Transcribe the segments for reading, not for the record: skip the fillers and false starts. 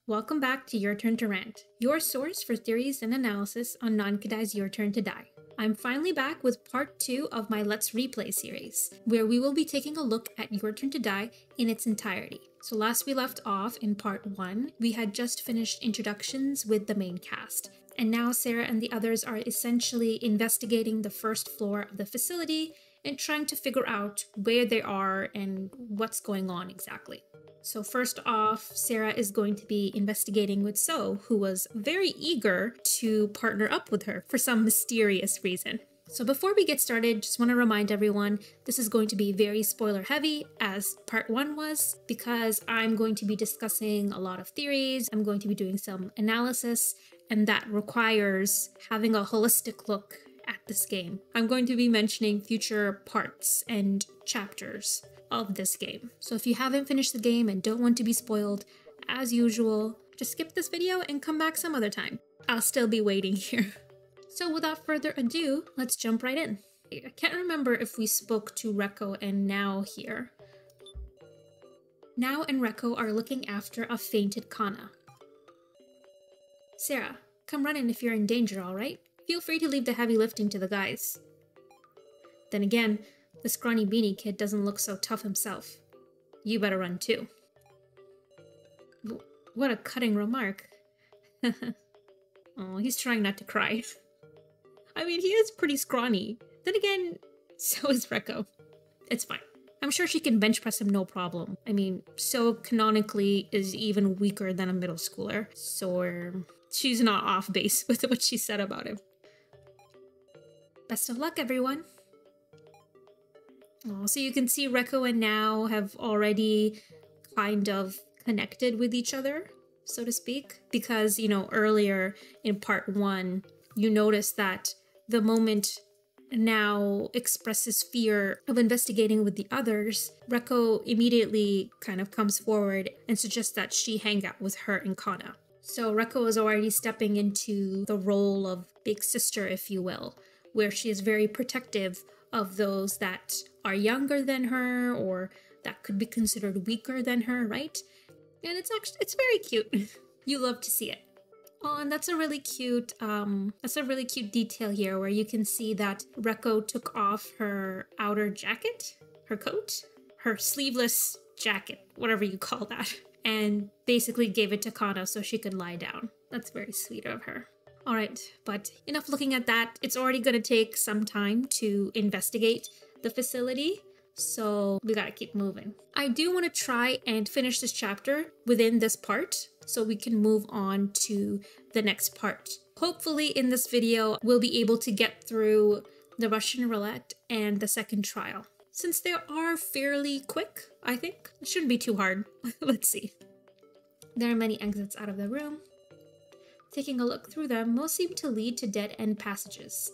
Welcome back to Your Turn to Rant, your source for theories and analysis on Nankadai's Your Turn to Die. I'm finally back with part 2 of my Let's Replay series, where we will be taking a look at Your Turn to Die in its entirety. So last we left off in part 1, we had just finished introductions with the main cast, and now Sara and the others are essentially investigating the first floor of the facility and trying to figure out where they are and what's going on exactly. So first off, Sara is going to be investigating with So, who was very eager to partner up with her for some mysterious reason. So before we get started, just want to remind everyone, this is going to be very spoiler heavy, as part 1 was, because I'm going to be discussing a lot of theories, I'm going to be doing some analysis, and that requires having a holistic look at this game. I'm going to be mentioning future parts and chapters of this game. So if you haven't finished the game and don't want to be spoiled, as usual, just skip this video and come back some other time. I'll still be waiting here. So without further ado, let's jump right in. I can't remember if we spoke to Reko and Now here. Now and Reko are looking after a fainted Kana. Sara, come run in if you're in danger, alright? Feel free to leave the heavy lifting to the guys. Then again, the scrawny beanie kid doesn't look so tough himself. You better run too. What a cutting remark. Oh, he's trying not to cry. I mean, he is pretty scrawny. Then again, so is Reko. It's fine. I'm sure she can bench press him no problem. I mean, So canonically is even weaker than a middle schooler, so she's not off base with what she said about him. Best of luck, everyone. Oh, so you can see Reko and Now have already kind of connected with each other, so to speak. Because, you know, earlier in part 1, you notice that the moment Now expresses fear of investigating with the others, Reko immediately kind of comes forward and suggests that she hang out with her and Kana. So Reko is already stepping into the role of big sister, if you will, where she is very protective of those that are younger than her or that could be considered weaker than her, right? And it's very cute. You love to see it. Oh, and that's a really cute detail here where you can see that Reko took off her outer jacket, her coat, her sleeveless jacket, whatever you call that, and basically gave it to Kana so she could lie down. That's very sweet of her. Alright, but enough looking at that. It's already gonna take some time to investigate the facility, so we gotta keep moving. I do want to try and finish this chapter within this part so we can move on to the next part. Hopefully in this video, we'll be able to get through the Russian roulette and the second trial. Since they are fairly quick, I think. It shouldn't be too hard. Let's see. There are many exits out of the room. Taking a look through them, most seem to lead to dead-end passages.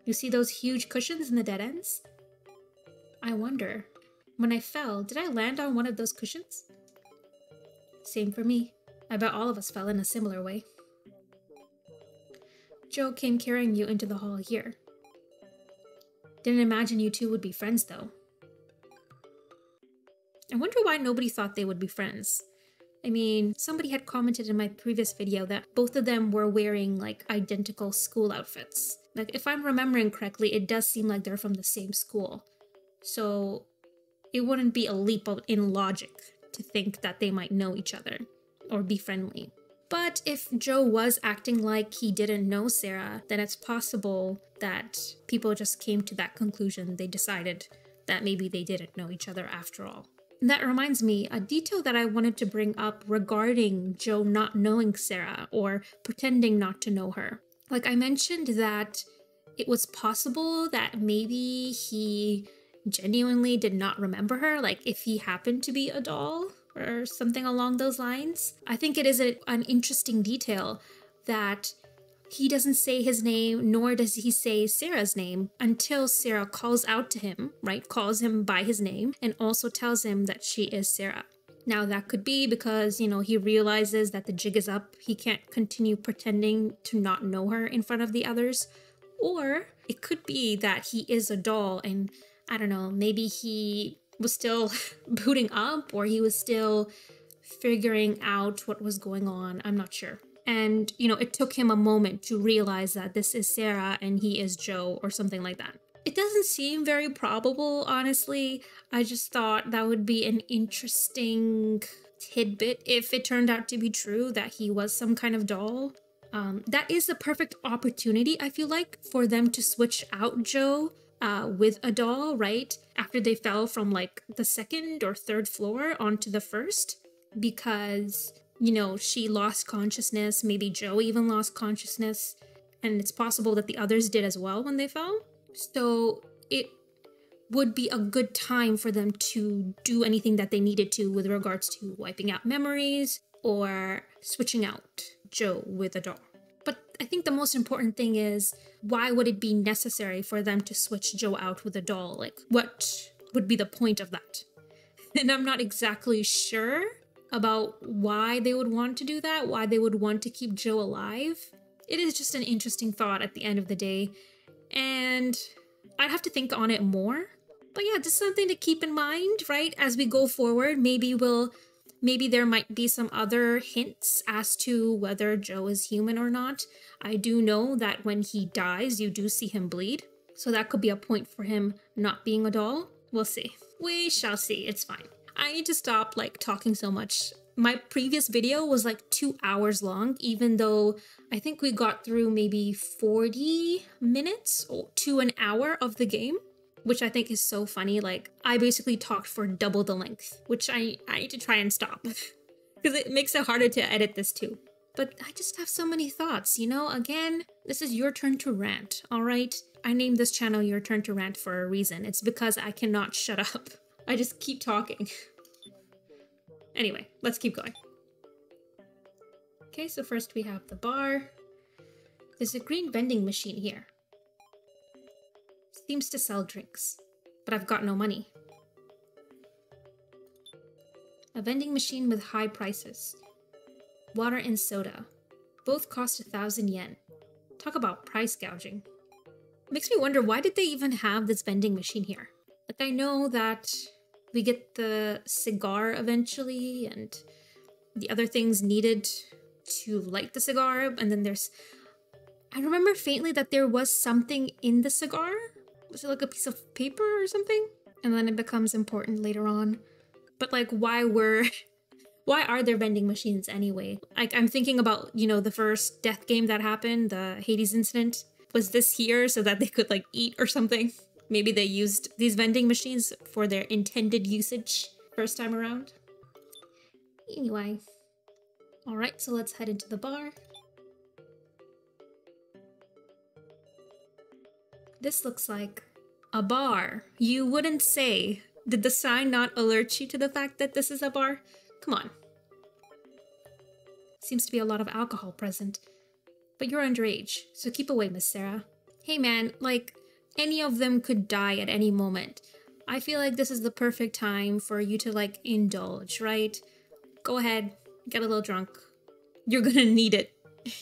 You see those huge cushions in the dead ends? I wonder, when I fell, did I land on one of those cushions? Same for me. I bet all of us fell in a similar way. Joe came carrying you into the hall here. Didn't imagine you two would be friends, though. I wonder why nobody thought they would be friends. I mean, somebody had commented in my previous video that both of them were wearing, like, identical school outfits. Like, if I'm remembering correctly, it does seem like they're from the same school. So, it wouldn't be a leap in logic to think that they might know each other or be friendly. But if Joe was acting like he didn't know Sara, then it's possible that people just came to that conclusion. They decided that maybe they didn't know each other after all. And that reminds me, a detail that I wanted to bring up regarding Joe not knowing Sara or pretending not to know her. Like I mentioned that it was possible that maybe he genuinely did not remember her, like if he happened to be a doll or something along those lines. I think it is an interesting detail that he doesn't say his name, nor does he say Sara's name until Sara calls out to him, right? Calls him by his name and also tells him that she is Sara. Now that could be because, you know, he realizes that the jig is up. He can't continue pretending to not know her in front of the others. Or it could be that he is a doll and, I don't know, maybe he was still booting up or he was still figuring out what was going on. I'm not sure. And, you know, it took him a moment to realize that this is Sara and he is Joe or something like that. It doesn't seem very probable, honestly. I just thought that would be an interesting tidbit if it turned out to be true that he was some kind of doll. That is the perfect opportunity, I feel like, for them to switch out Joe with a doll, right? After they fell from like the second or third floor onto the first, because, you know, she lost consciousness, maybe Joe even lost consciousness, and it's possible that the others did as well when they fell. So it would be a good time for them to do anything that they needed to with regards to wiping out memories or switching out Joe with a doll. But I think the most important thing is, why would it be necessary for them to switch Joe out with a doll? Like, what would be the point of that? And I'm not exactly sure about why they would want to do that, why they would want to keep Joe alive. It is just an interesting thought at the end of the day, and I'd have to think on it more. But yeah, just something to keep in mind, right? As we go forward, maybe there might be some other hints as to whether Joe is human or not. I do know that when he dies, you do see him bleed. So that could be a point for him not being a doll. We'll see. We shall see. It's fine. I need to stop like talking so much. My previous video was like 2 hours long, even though I think we got through maybe 40 minutes or to an hour of the game, which I think is so funny. Like, I basically talked for double the length, which I need to try and stop because it makes it harder to edit this too. But I just have so many thoughts, you know? Again, this is your turn to rant, all right? I named this channel Your Turn to Rant for a reason. It's because I cannot shut up. I just keep talking. Anyway, let's keep going. Okay, so first we have the bar. There's a green vending machine here. Seems to sell drinks, but I've got no money. A vending machine with high prices. Water and soda. Both cost 1,000 yen. Talk about price gouging. Makes me wonder, why did they even have this vending machine here? Like, I know that we get the cigar eventually and the other things needed to light the cigar, and then I remember faintly that there was something in the cigar. Was it like a piece of paper or something? And then it becomes important later on. But like, why are there vending machines anyway? Like, I'm thinking about, you know, the first death game that happened, the Hades incident. Was this here so that they could like eat or something? Maybe they used these vending machines for their intended usage first time around. Anyway. Alright, so let's head into the bar. This looks like a bar. You wouldn't say. Did the sign not alert you to the fact that this is a bar? Come on. Seems to be a lot of alcohol present. But you're underage, so keep away, Miss Sara. Hey man, like, any of them could die at any moment. I feel like this is the perfect time for you to, like, indulge, right? Go ahead, get a little drunk. You're gonna need it.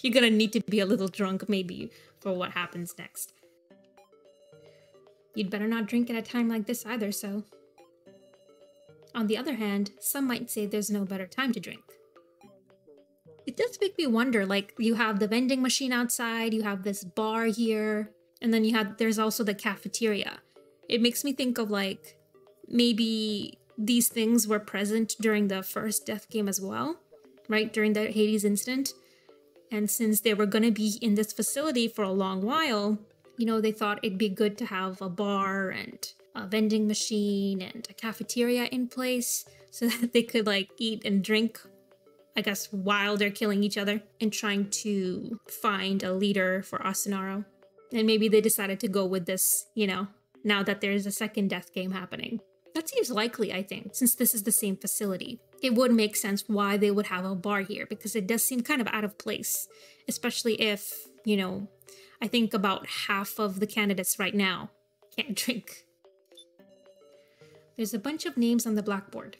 You're gonna need to be a little drunk, maybe, for what happens next. You'd better not drink at a time like this either, so. On the other hand, some might say there's no better time to drink. It does make me wonder, like, you have the vending machine outside, you have this bar here, and then there's also the cafeteria. It makes me think of, like, maybe these things were present during the first death game as well, right? During the Hades incident. And since they were gonna be in this facility for a long while, you know, they thought it'd be good to have a bar and a vending machine and a cafeteria in place so that they could, like, eat and drink, I guess, while they're killing each other and trying to find a leader for Asunaro. And maybe they decided to go with this, you know, now that there's a second death game happening. That seems likely, I think, since this is the same facility. It would make sense why they would have a bar here, because it does seem kind of out of place, especially if, you know, I think about half of the candidates right now can't drink. There's a bunch of names on the blackboard.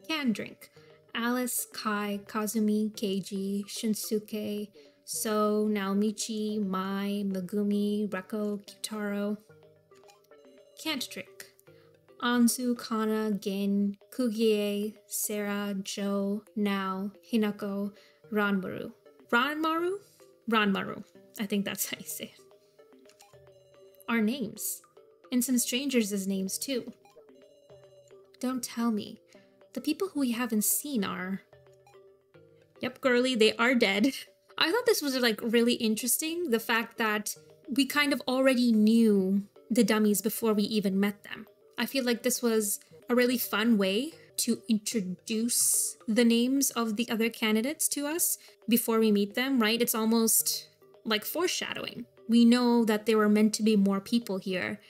Can drink. Alice, Kai, Kazumi, Keiji, Shinsuke, So, Naomichi, Mai, Megumi, Reko, Kitaro. Can't drink. Anzu, Kana, Gin, Kugie, Sara, Jo, Nao, Hinako, Ranmaru. Ranmaru? Ranmaru. I think that's how you say it. Our names. And some strangers' names too. Don't tell me. The people who we haven't seen are... Yep, girly, they are dead. I thought this was like really interesting. The fact that we kind of already knew the dummies before we even met them. I feel like this was a really fun way to introduce the names of the other candidates to us before we meet them, right? It's almost like foreshadowing. We know that there were meant to be more people here.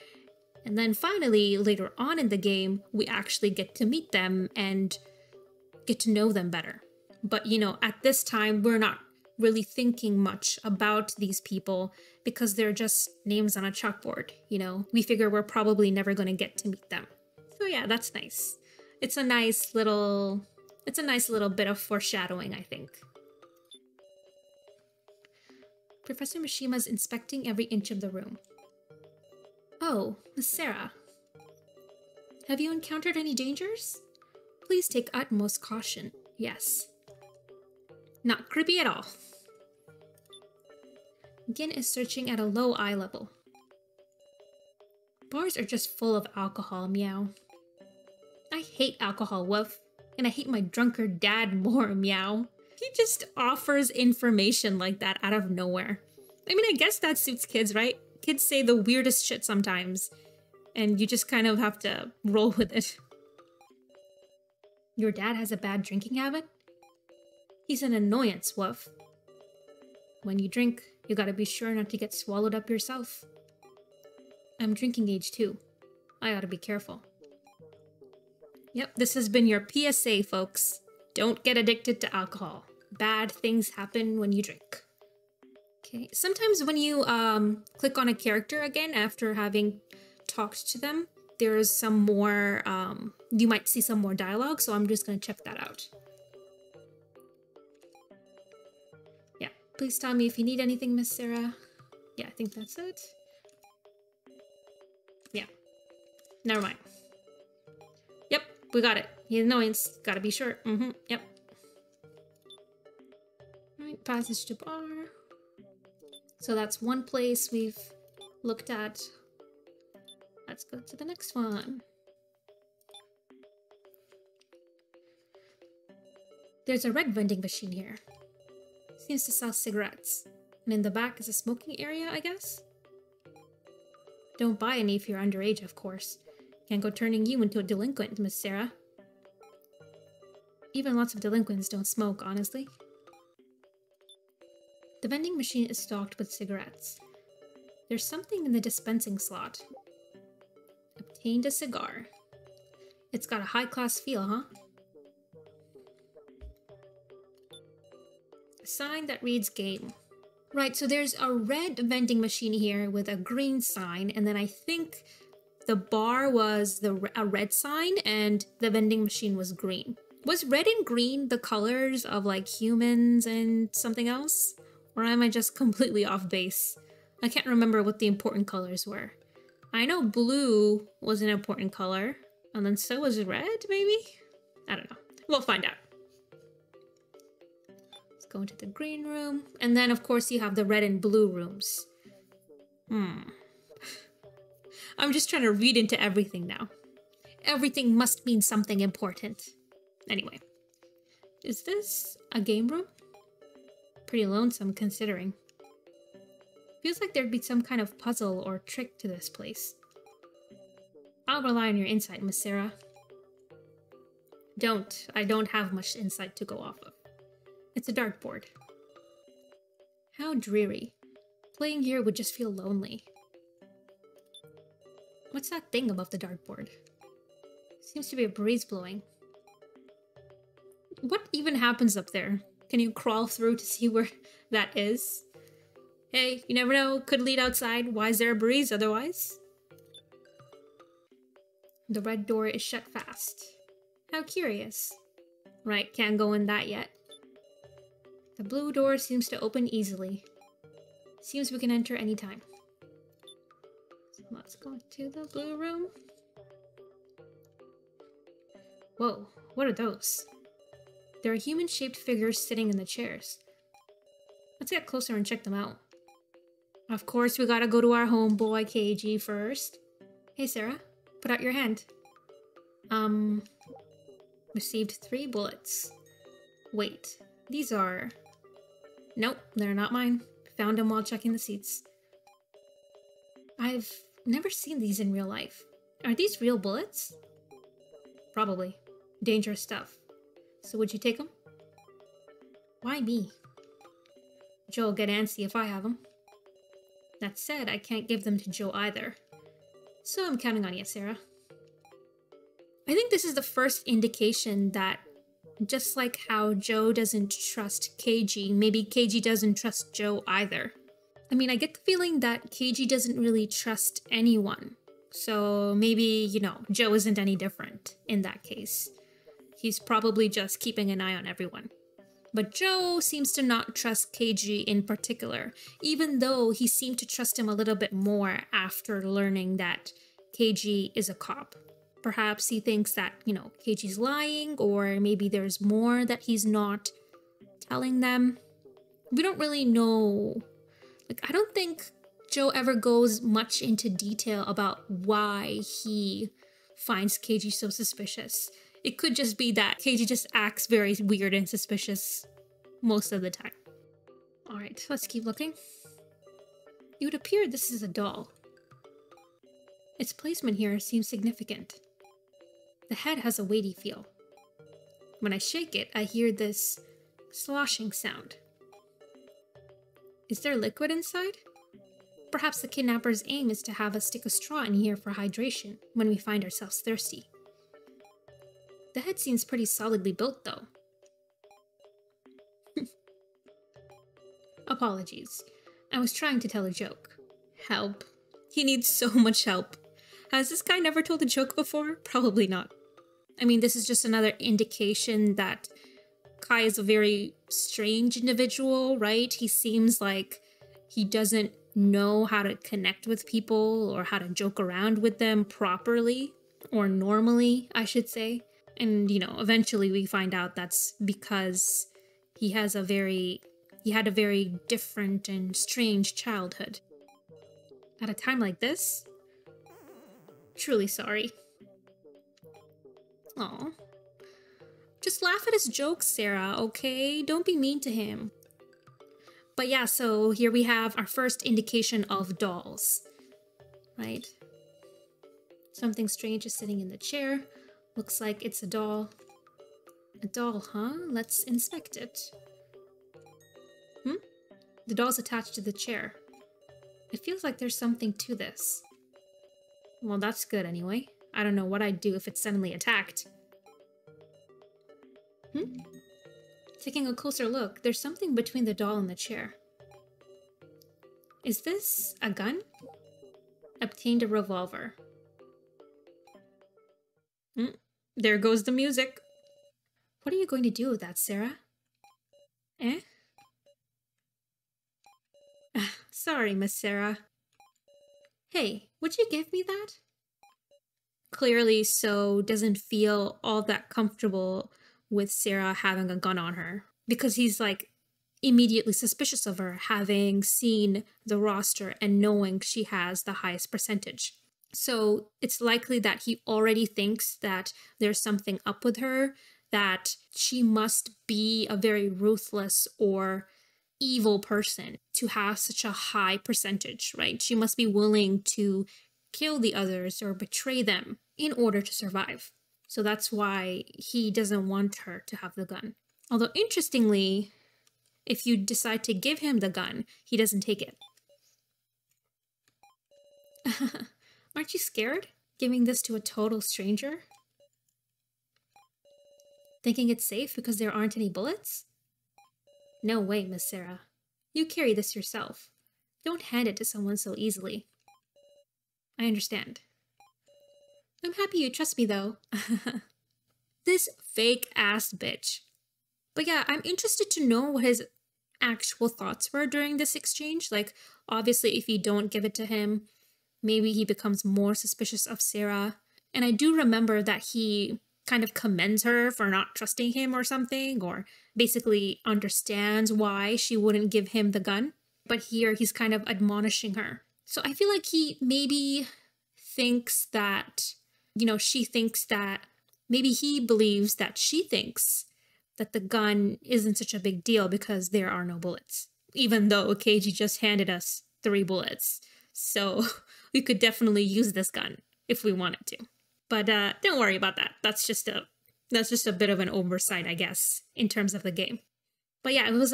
And then finally, later on in the game, we actually get to meet them and get to know them better. But, you know, at this time, we're not really thinking much about these people because they're just names on a chalkboard, you know? We figure we're probably never going to get to meet them. So yeah, that's nice. It's a nice little bit of foreshadowing, I think. Professor Mishima's inspecting every inch of the room. Oh, Miss Sara. Have you encountered any dangers? Please take utmost caution. Yes. Not creepy at all. Gin is searching at a low eye level. Bars are just full of alcohol, meow. I hate alcohol, woof. And I hate my drunkard dad more, meow. He just offers information like that out of nowhere. I mean, I guess that suits kids, right? Kids say the weirdest shit sometimes. And you just kind of have to roll with it. Your dad has a bad drinking habit? He's an annoyance, woof. When you drink, you gotta be sure not to get swallowed up yourself. I'm drinking age too. I ought to be careful. Yep, this has been your PSA, folks. Don't get addicted to alcohol. Bad things happen when you drink. Okay, sometimes when you click on a character again after having talked to them, there's some more, you might see some more dialogue, so I'm just gonna check that out. Yeah, please tell me if you need anything, Miss Sara. Yeah, I think that's it. Yeah, never mind. Yep, we got it. The annoyance, gotta be sure. Yep. Alright, passage to bar. So that's one place we've looked at. Let's go to the next one. There's a red vending machine here. Seems to sell cigarettes. And in the back is a smoking area, I guess? Don't buy any if you're underage, of course. Can't go turning you into a delinquent, Miss Sara. Even lots of delinquents don't smoke, honestly. The vending machine is stocked with cigarettes. There's something in the dispensing slot. Obtained a cigar. It's got a high-class feel, huh? A sign that reads game. Right, so there's a red vending machine here with a green sign, and then I think the bar was a red sign and the vending machine was green. Was red and green the colors of like humans and something else? Or am I just completely off base? I can't remember what the important colors were. I know blue was an important color, and then so was red, maybe? I don't know. We'll find out. Let's go into the green room. And then, of course, you have the red and blue rooms. I'm just trying to read into everything now. Everything must mean something important. Anyway. Is this a game room? Pretty lonesome, considering. Feels like there'd be some kind of puzzle or trick to this place. I'll rely on your insight, Miss Sara. I don't have much insight to go off of. It's a dartboard. How dreary. Playing here would just feel lonely. What's that thing above the dartboard? Seems to be a breeze blowing. What even happens up there? Can you crawl through to see where that is? Hey, you never know, could lead outside. Why is there a breeze otherwise? The red door is shut fast. How curious. Right, can't go in that yet. The blue door seems to open easily. Seems we can enter anytime. So let's go to the blue room. Whoa, what are those? There are human-shaped figures sitting in the chairs. Let's get closer and check them out. Of course, we gotta go to our homeboy KG first. Hey, Sarah, put out your hand. Received 3 bullets. Wait, these are... Nope, they're not mine. Found them while checking the seats. I've never seen these in real life. Are these real bullets? Probably. Dangerous stuff. So would you take them? Why me? Joe'll get antsy if I have them. That said, I can't give them to Joe either. So I'm counting on you, Sarah. I think this is the first indication that just like how Joe doesn't trust KG, maybe KG doesn't trust Joe either. I mean, I get the feeling that KG doesn't really trust anyone. So maybe, you know, Joe isn't any different in that case. He's probably just keeping an eye on everyone. But Joe seems to not trust KG in particular, even though he seemed to trust him a little bit more after learning that KG is a cop. Perhaps he thinks that, you know, KG's lying, or maybe there's more that he's not telling them. We don't really know. Like, I don't think Joe ever goes much into detail about why he finds KG so suspicious. It could just be that KG just acts very weird and suspicious most of the time. Alright, let's keep looking. It would appear this is a doll. Its placement here seems significant. The head has a weighty feel. When I shake it, I hear this sloshing sound. Is there liquid inside? Perhaps the kidnapper's aim is to have us stick a straw in here for hydration when we find ourselves thirsty. The head seems pretty solidly built, though. Apologies. I was trying to tell a joke. Help. He needs so much help. Has this guy never told a joke before? Probably not. I mean, this is just another indication that Kai is a very strange individual, right? He seems like he doesn't know how to connect with people or how to joke around with them properly, or normally, I should say. And, you know, eventually we find out that's because he had a very different and strange childhood. At a time like this? Truly sorry. Aw. Just laugh at his jokes, Sarah, okay? Don't be mean to him. But yeah, so here we have our first indication of dolls, right? Something strange is sitting in the chair. Looks like it's a doll. A doll, huh? Let's inspect it. The doll's attached to the chair. It feels like there's something to this. Well, that's good anyway. I don't know what I'd do if it suddenly attacked. Taking a closer look, there's something between the doll and the chair. Is this a gun? Obtained a revolver. There goes the music. What are you going to do with that, Sarah? Eh? Sorry, Miss Sarah. Hey, would you give me that? Clearly, So doesn't feel all that comfortable with Sarah having a gun on her, because he's like immediately suspicious of her, having seen the roster and knowing she has the highest percentage. So it's likely that he already thinks that there's something up with her, that she must be a very ruthless or evil person to have such a high percentage, right? She must be willing to kill the others or betray them in order to survive. So that's why he doesn't want her to have the gun. Although interestingly, if you decide to give him the gun, he doesn't take it. Aren't you scared, giving this to a total stranger? Thinking it's safe because there aren't any bullets? No way, Miss Sarah. You carry this yourself. Don't hand it to someone so easily. I understand. I'm happy you trust me, though. This fake-ass bitch. But yeah, I'm interested to know what his actual thoughts were during this exchange. Like, obviously, if you don't give it to him, maybe he becomes more suspicious of Sarah. And I do remember that he kind of commends her for not trusting him or something, or basically understands why she wouldn't give him the gun. But here he's kind of admonishing her. So I feel like he maybe thinks that, she thinks that, maybe he believes that she thinks that the gun isn't such a big deal because there are no bullets. Even though Keiji just handed us 3 bullets. So we could definitely use this gun if we wanted to. But don't worry about that. That's just a bit of an oversight, I guess, in terms of the game. But yeah, this is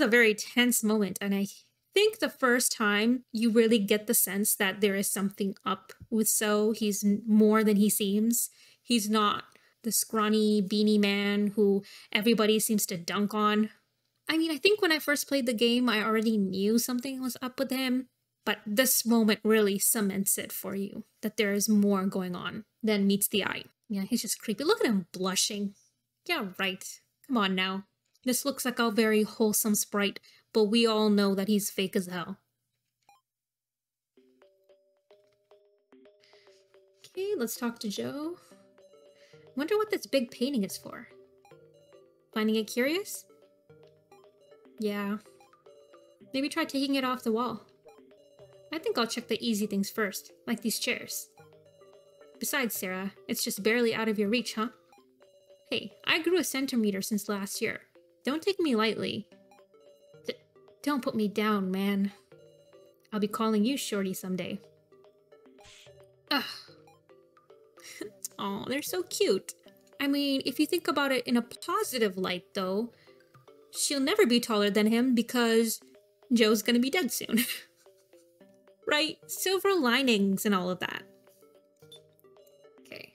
a very tense moment. And I think the first time you really get the sense that there is something up with So. He's more than he seems. He's not the scrawny beanie man who everybody seems to dunk on. I mean, I think when I first played the game, I already knew something was up with him. But this moment really cements it for you, that there is more going on than meets the eye. Yeah, he's just creepy. Look at him blushing. Yeah, right. Come on now. This looks like a very wholesome sprite, but we all know that he's fake as hell. Okay, let's talk to Joe. Wonder what this big painting is for. Finding it curious? Yeah. Maybe try taking it off the wall. I think I'll check the easy things first, like these chairs. Besides, Sarah, it's just barely out of your reach, huh? Hey, I grew a centimeter since last year. Don't take me lightly. Don't put me down, man. I'll be calling you Shorty someday. Ugh. Aw, they're so cute. I mean, if you think about it in a positive light, though, she'll never be taller than him because Joe's gonna be dead soon. Right? Silver linings and all of that. Okay.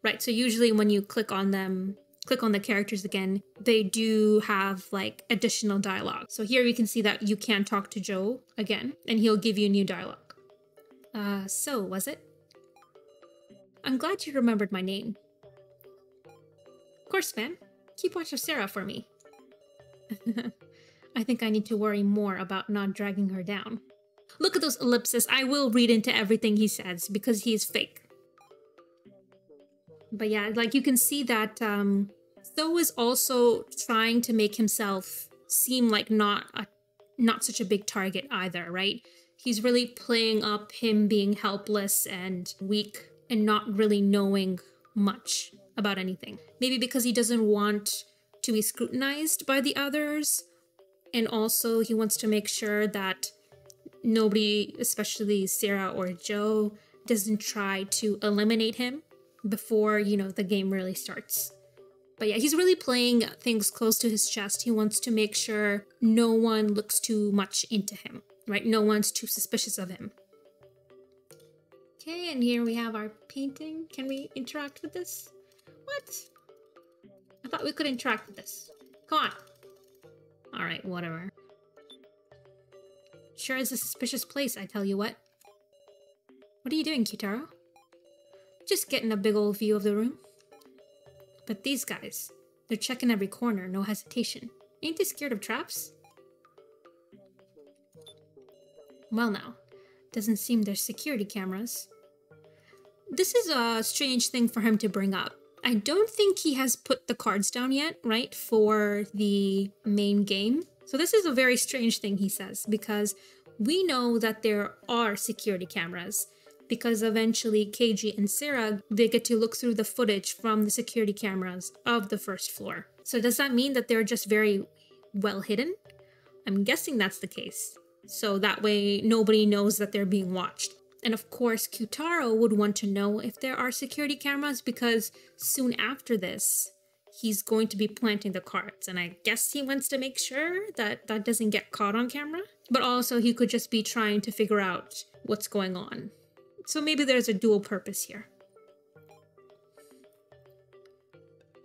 Right, so usually when you click on them, click on the characters again, they do have like additional dialogue. So here you can see that you can talk to Joe again, and he'll give you new dialogue. So was it? I'm glad you remembered my name. Of course, man. Keep watch of Sarah for me. I think I need to worry more about not dragging her down. Look at those ellipses. I will read into everything he says because he is fake. But yeah, like you can see that So is also trying to make himself seem like not such a big target either, right? He's really playing up him being helpless and weak and not really knowing much about anything. Maybe because he doesn't want to be scrutinized by the others, and also he wants to make sure that nobody, especially Sarah or Joe, doesn't try to eliminate him before, the game really starts. But yeah, he's really playing things close to his chest. He wants to make sure no one looks too much into him, right? No one's too suspicious of him. Okay, and here we have our painting. Can we interact with this? What? I thought we could interact with this. Come on. Alright, whatever. Sure is a suspicious place, I tell you what. What are you doing, Kitaro? Just getting a big old view of the room. But these guys, they're checking every corner, no hesitation. Ain't they scared of traps? Well now, doesn't seem there's security cameras. This is a strange thing for him to bring up. I don't think he has put the cards down yet, right, for the main game. So this is a very strange thing he says, because we know that there are security cameras, because eventually Keiji and Sarah, they get to look through the footage from the security cameras of the first floor. So does that mean that they're just very well hidden? I'm guessing that's the case. So that way nobody knows that they're being watched. And of course, Kyutaro would want to know if there are security cameras, because soon after this, he's going to be planting the cards. And I guess he wants to make sure that that doesn't get caught on camera. But also he could just be trying to figure out what's going on. So maybe there's a dual purpose here.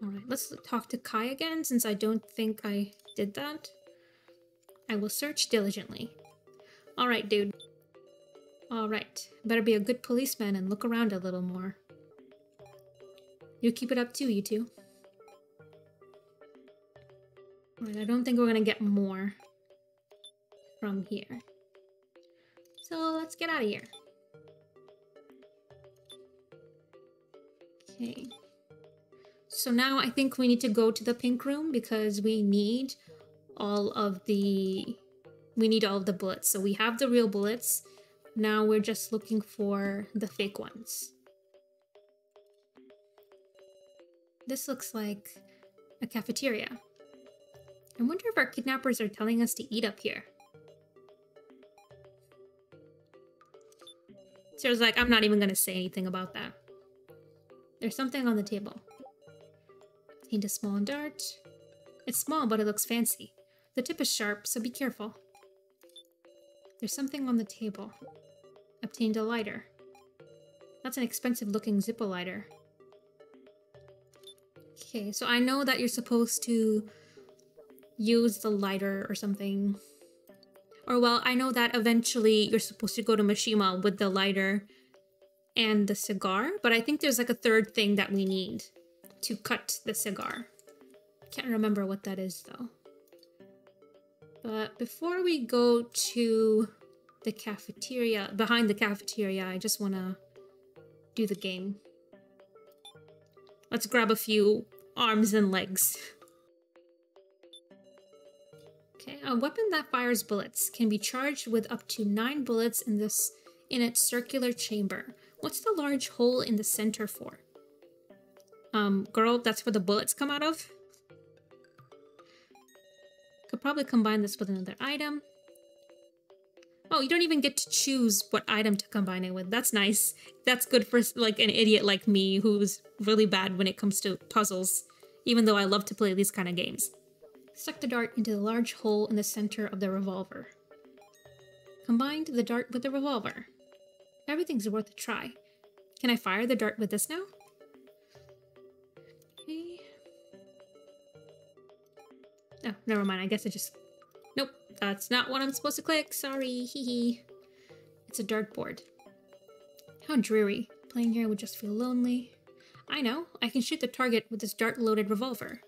All right, let's talk to Kai again, since I don't think I did that. I will search diligently. All right, dude. All right, better be a good policeman and look around a little more. You keep it up too, you two. All right, I don't think we're gonna get more from here. So let's get out of here. Okay, So now I think we need to go to the pink room because we need all of the bullets. So we have the real bullets. Now we're just looking for the fake ones. This looks like a cafeteria. I wonder if our kidnappers are telling us to eat up here. Sarah's like, I'm not even gonna say anything about that. There's something on the table. Obtained a small dart. It's small, but it looks fancy. The tip is sharp, so be careful. There's something on the table. Obtained a lighter. That's an expensive looking Zippo lighter. Okay, so I know that you're supposed to use the lighter or something. Or well, I know that eventually you're supposed to go to Mishima with the lighter and the cigar, but I think there's like a third thing that we need to cut the cigar. Can't remember what that is though. But before we go to the cafeteria, behind the cafeteria, I just want to do the game. Let's grab a few arms and legs. Okay, a weapon that fires bullets can be charged with up to 9 bullets in its circular chamber. What's the large hole in the center for? Girl, that's where the bullets come out of? Could probably combine this with another item. Oh, you don't even get to choose what item to combine it with. That's nice. That's good for like an idiot like me who's really bad when it comes to puzzles, even though I love to play these kind of games. Stuck the dart into the large hole in the center of the revolver. Combined the dart with the revolver. Everything's worth a try. Can I fire the dart with this now? Okay. Oh, never mind. I guess I just... Nope, that's not what I'm supposed to click. Sorry, hee. It's a dartboard. How dreary. Playing here would just feel lonely. I know. I can shoot the target with this dart-loaded revolver.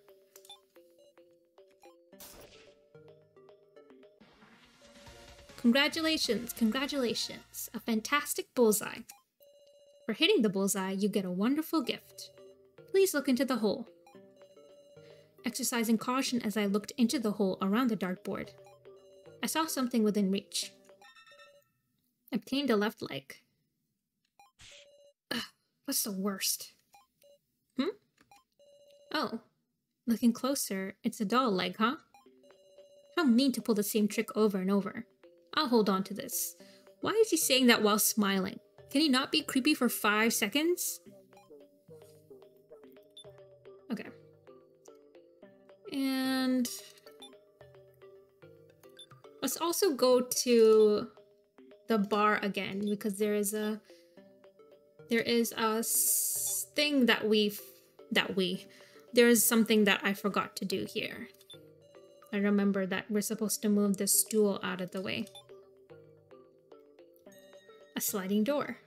Congratulations, congratulations. A fantastic bullseye. For hitting the bullseye, you get a wonderful gift. Please look into the hole. Exercising caution as I looked into the hole around the dartboard. I saw something within reach. Obtained a left leg. Ugh, what's the worst? Oh, looking closer, it's a doll leg, huh? How mean to pull the same trick over and over. I'll hold on to this. Why is he saying that while smiling? Can he not be creepy for 5 seconds? Okay. And let's also go to the bar again because there is a thing there is something that I forgot to do here. I remember that we're supposed to move the stool out of the way. A sliding door.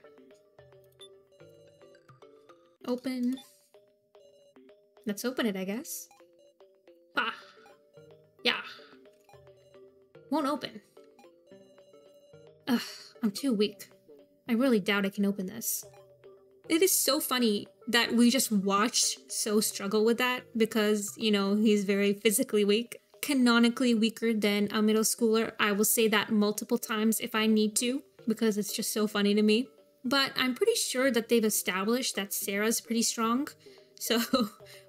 Open. Let's open it, I guess. Ah. Yeah. Won't open. Ugh, I'm too weak. I really doubt I can open this. It is so funny that we just watched So struggle with that because, you know, he's very physically weak. Canonically weaker than a middle schooler. I will say that multiple times if I need to because it's just so funny to me. But I'm pretty sure that they've established that Sarah's pretty strong. So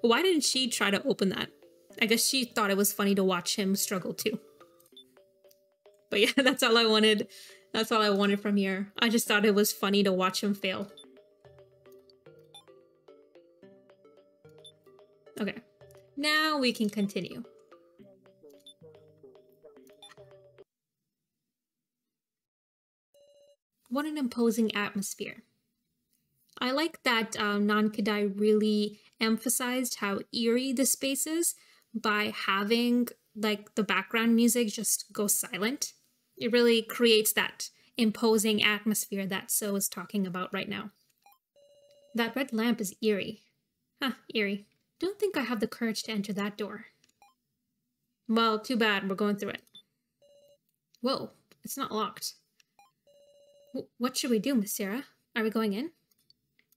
why didn't she try to open that? I guess she thought it was funny to watch him struggle too. But yeah, that's all I wanted. That's all I wanted from here. I just thought it was funny to watch him fail. Okay, now we can continue. What an imposing atmosphere. I like that Nankadai really emphasized how eerie the space is by having like the background music just go silent. It really creates that imposing atmosphere that So is talking about right now. That red lamp is eerie. Huh, eerie. Don't think I have the courage to enter that door. Well, too bad, we're going through it. Whoa, it's not locked. What should we do, Miss Sarah? Are we going in?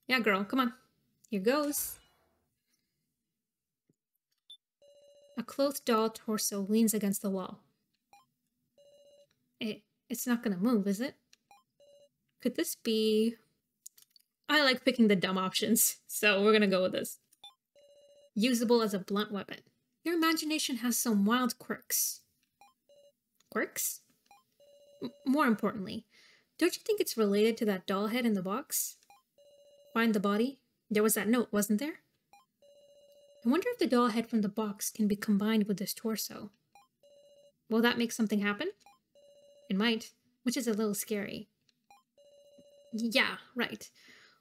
Yeah, girl, come on. Here goes. A clothed doll torso leans against the wall. It's not gonna move, is it? Could this be... I like picking the dumb options, so we're gonna go with this. Usable as a blunt weapon. Your imagination has some wild quirks. Quirks? More importantly, don't you think it's related to that doll head in the box? Find the body? There was that note, wasn't there? I wonder if the doll head from the box can be combined with this torso. Will that make something happen? It might, which is a little scary. Yeah, right.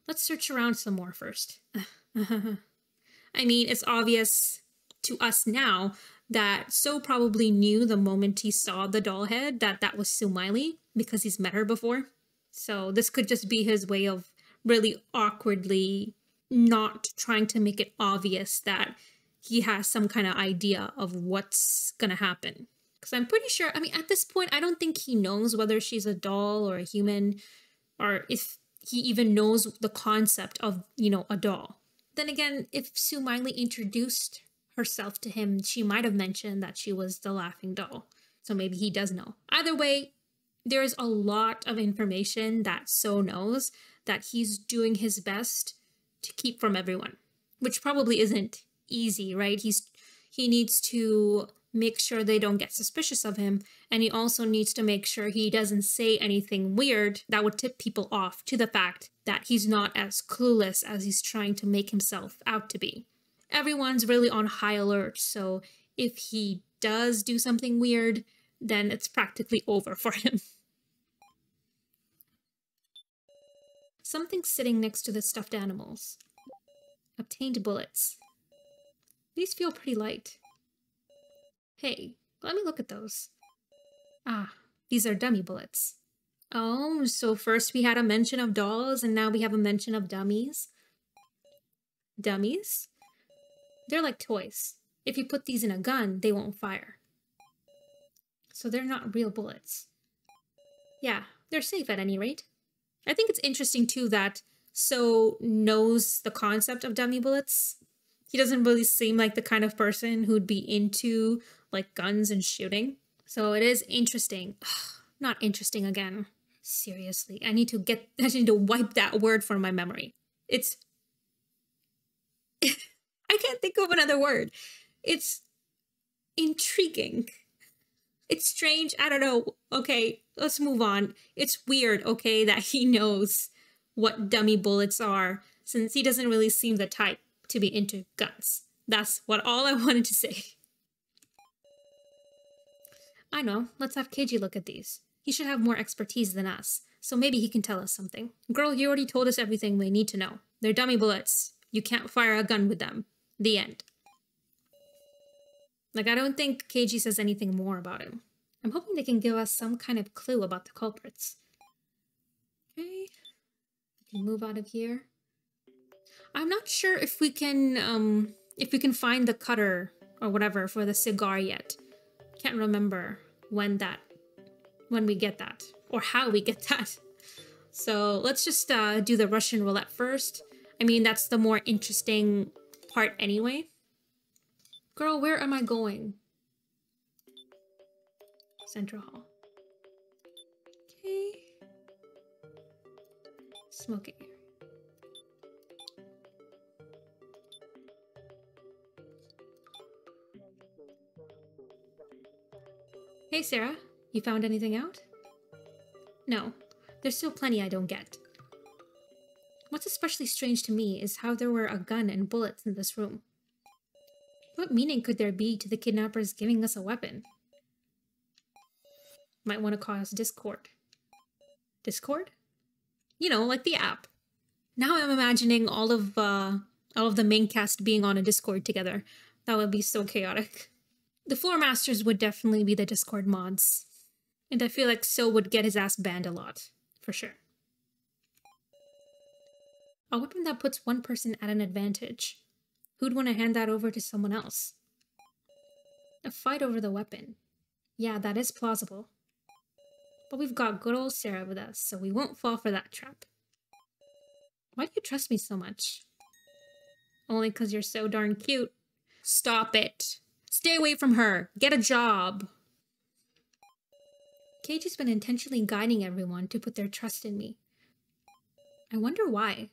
Let's search around some more first. I mean, it's obvious to us now that So probably knew the moment he saw the doll head that that was Sue Miley because he's met her before. So this could just be his way of really awkwardly not trying to make it obvious that he has some kind of idea of what's gonna happen. Because I'm pretty sure, I mean, at this point, I don't think he knows whether she's a doll or a human, or if he even knows the concept of, you know, a doll. Then again, if Sue Miley introduced herself to him, she might have mentioned that she was the laughing doll. So maybe he does know. Either way, there's a lot of information that So knows that he's doing his best to keep from everyone, which probably isn't easy, right? He needs to make sure they don't get suspicious of him, and he also needs to make sure he doesn't say anything weird that would tip people off to the fact that he's not as clueless as he's trying to make himself out to be. Everyone's really on high alert, so if he does do something weird, then it's practically over for him. Something sitting next to the stuffed animals. Obtained bullets. These feel pretty light. Hey, let me look at those. Ah, these are dummy bullets. Oh, so first we had a mention of dolls and now we have a mention of dummies. Dummies? They're like toys. If you put these in a gun, they won't fire. So they're not real bullets. Yeah, they're safe at any rate. I think it's interesting too that So knows the concept of dummy bullets. He doesn't really seem like the kind of person who'd be into like guns and shooting. So it is interesting. Not interesting again. Seriously, I need to wipe that word from my memory. It's I can't think of another word. It's intriguing. It's strange. I don't know. Okay, let's move on. It's weird, okay, that he knows what dummy bullets are, since he doesn't really seem the type to be into guns. That's all I wanted to say. I know. Let's have KG look at these. He should have more expertise than us, so maybe he can tell us something. Girl, you already told us everything we need to know. They're dummy bullets. You can't fire a gun with them. The end. Like, I don't think KG says anything more about him. I'm hoping they can give us some kind of clue about the culprits. Okay. We can move out of here. I'm not sure if we can find the cutter or whatever for the cigar yet. Can't remember when we get that or how we get that. So let's just do the Russian roulette first. I mean, that's the more interesting part anyway. Girl, where am I going? Central Hall. Okay. Smoking. Hey, Sarah. You found anything out? No. There's still plenty I don't get. What's especially strange to me is how there were a gun and bullets in this room. What meaning could there be to the kidnappers giving us a weapon? Might want to cause discord. Discord? You know, like the app. Now I'm imagining all of the main cast being on a Discord together. That would be so chaotic. The Floor Masters would definitely be the Discord mods. And I feel like So would get his ass banned a lot. For sure. A weapon that puts one person at an advantage. Who'd want to hand that over to someone else? A fight over the weapon. Yeah, that is plausible. But we've got good old Sarah with us, so we won't fall for that trap. Why do you trust me so much? Only because you're so darn cute. Stop it. Stay away from her. Get a job. Keiji's been intentionally guiding everyone to put their trust in me. I wonder why.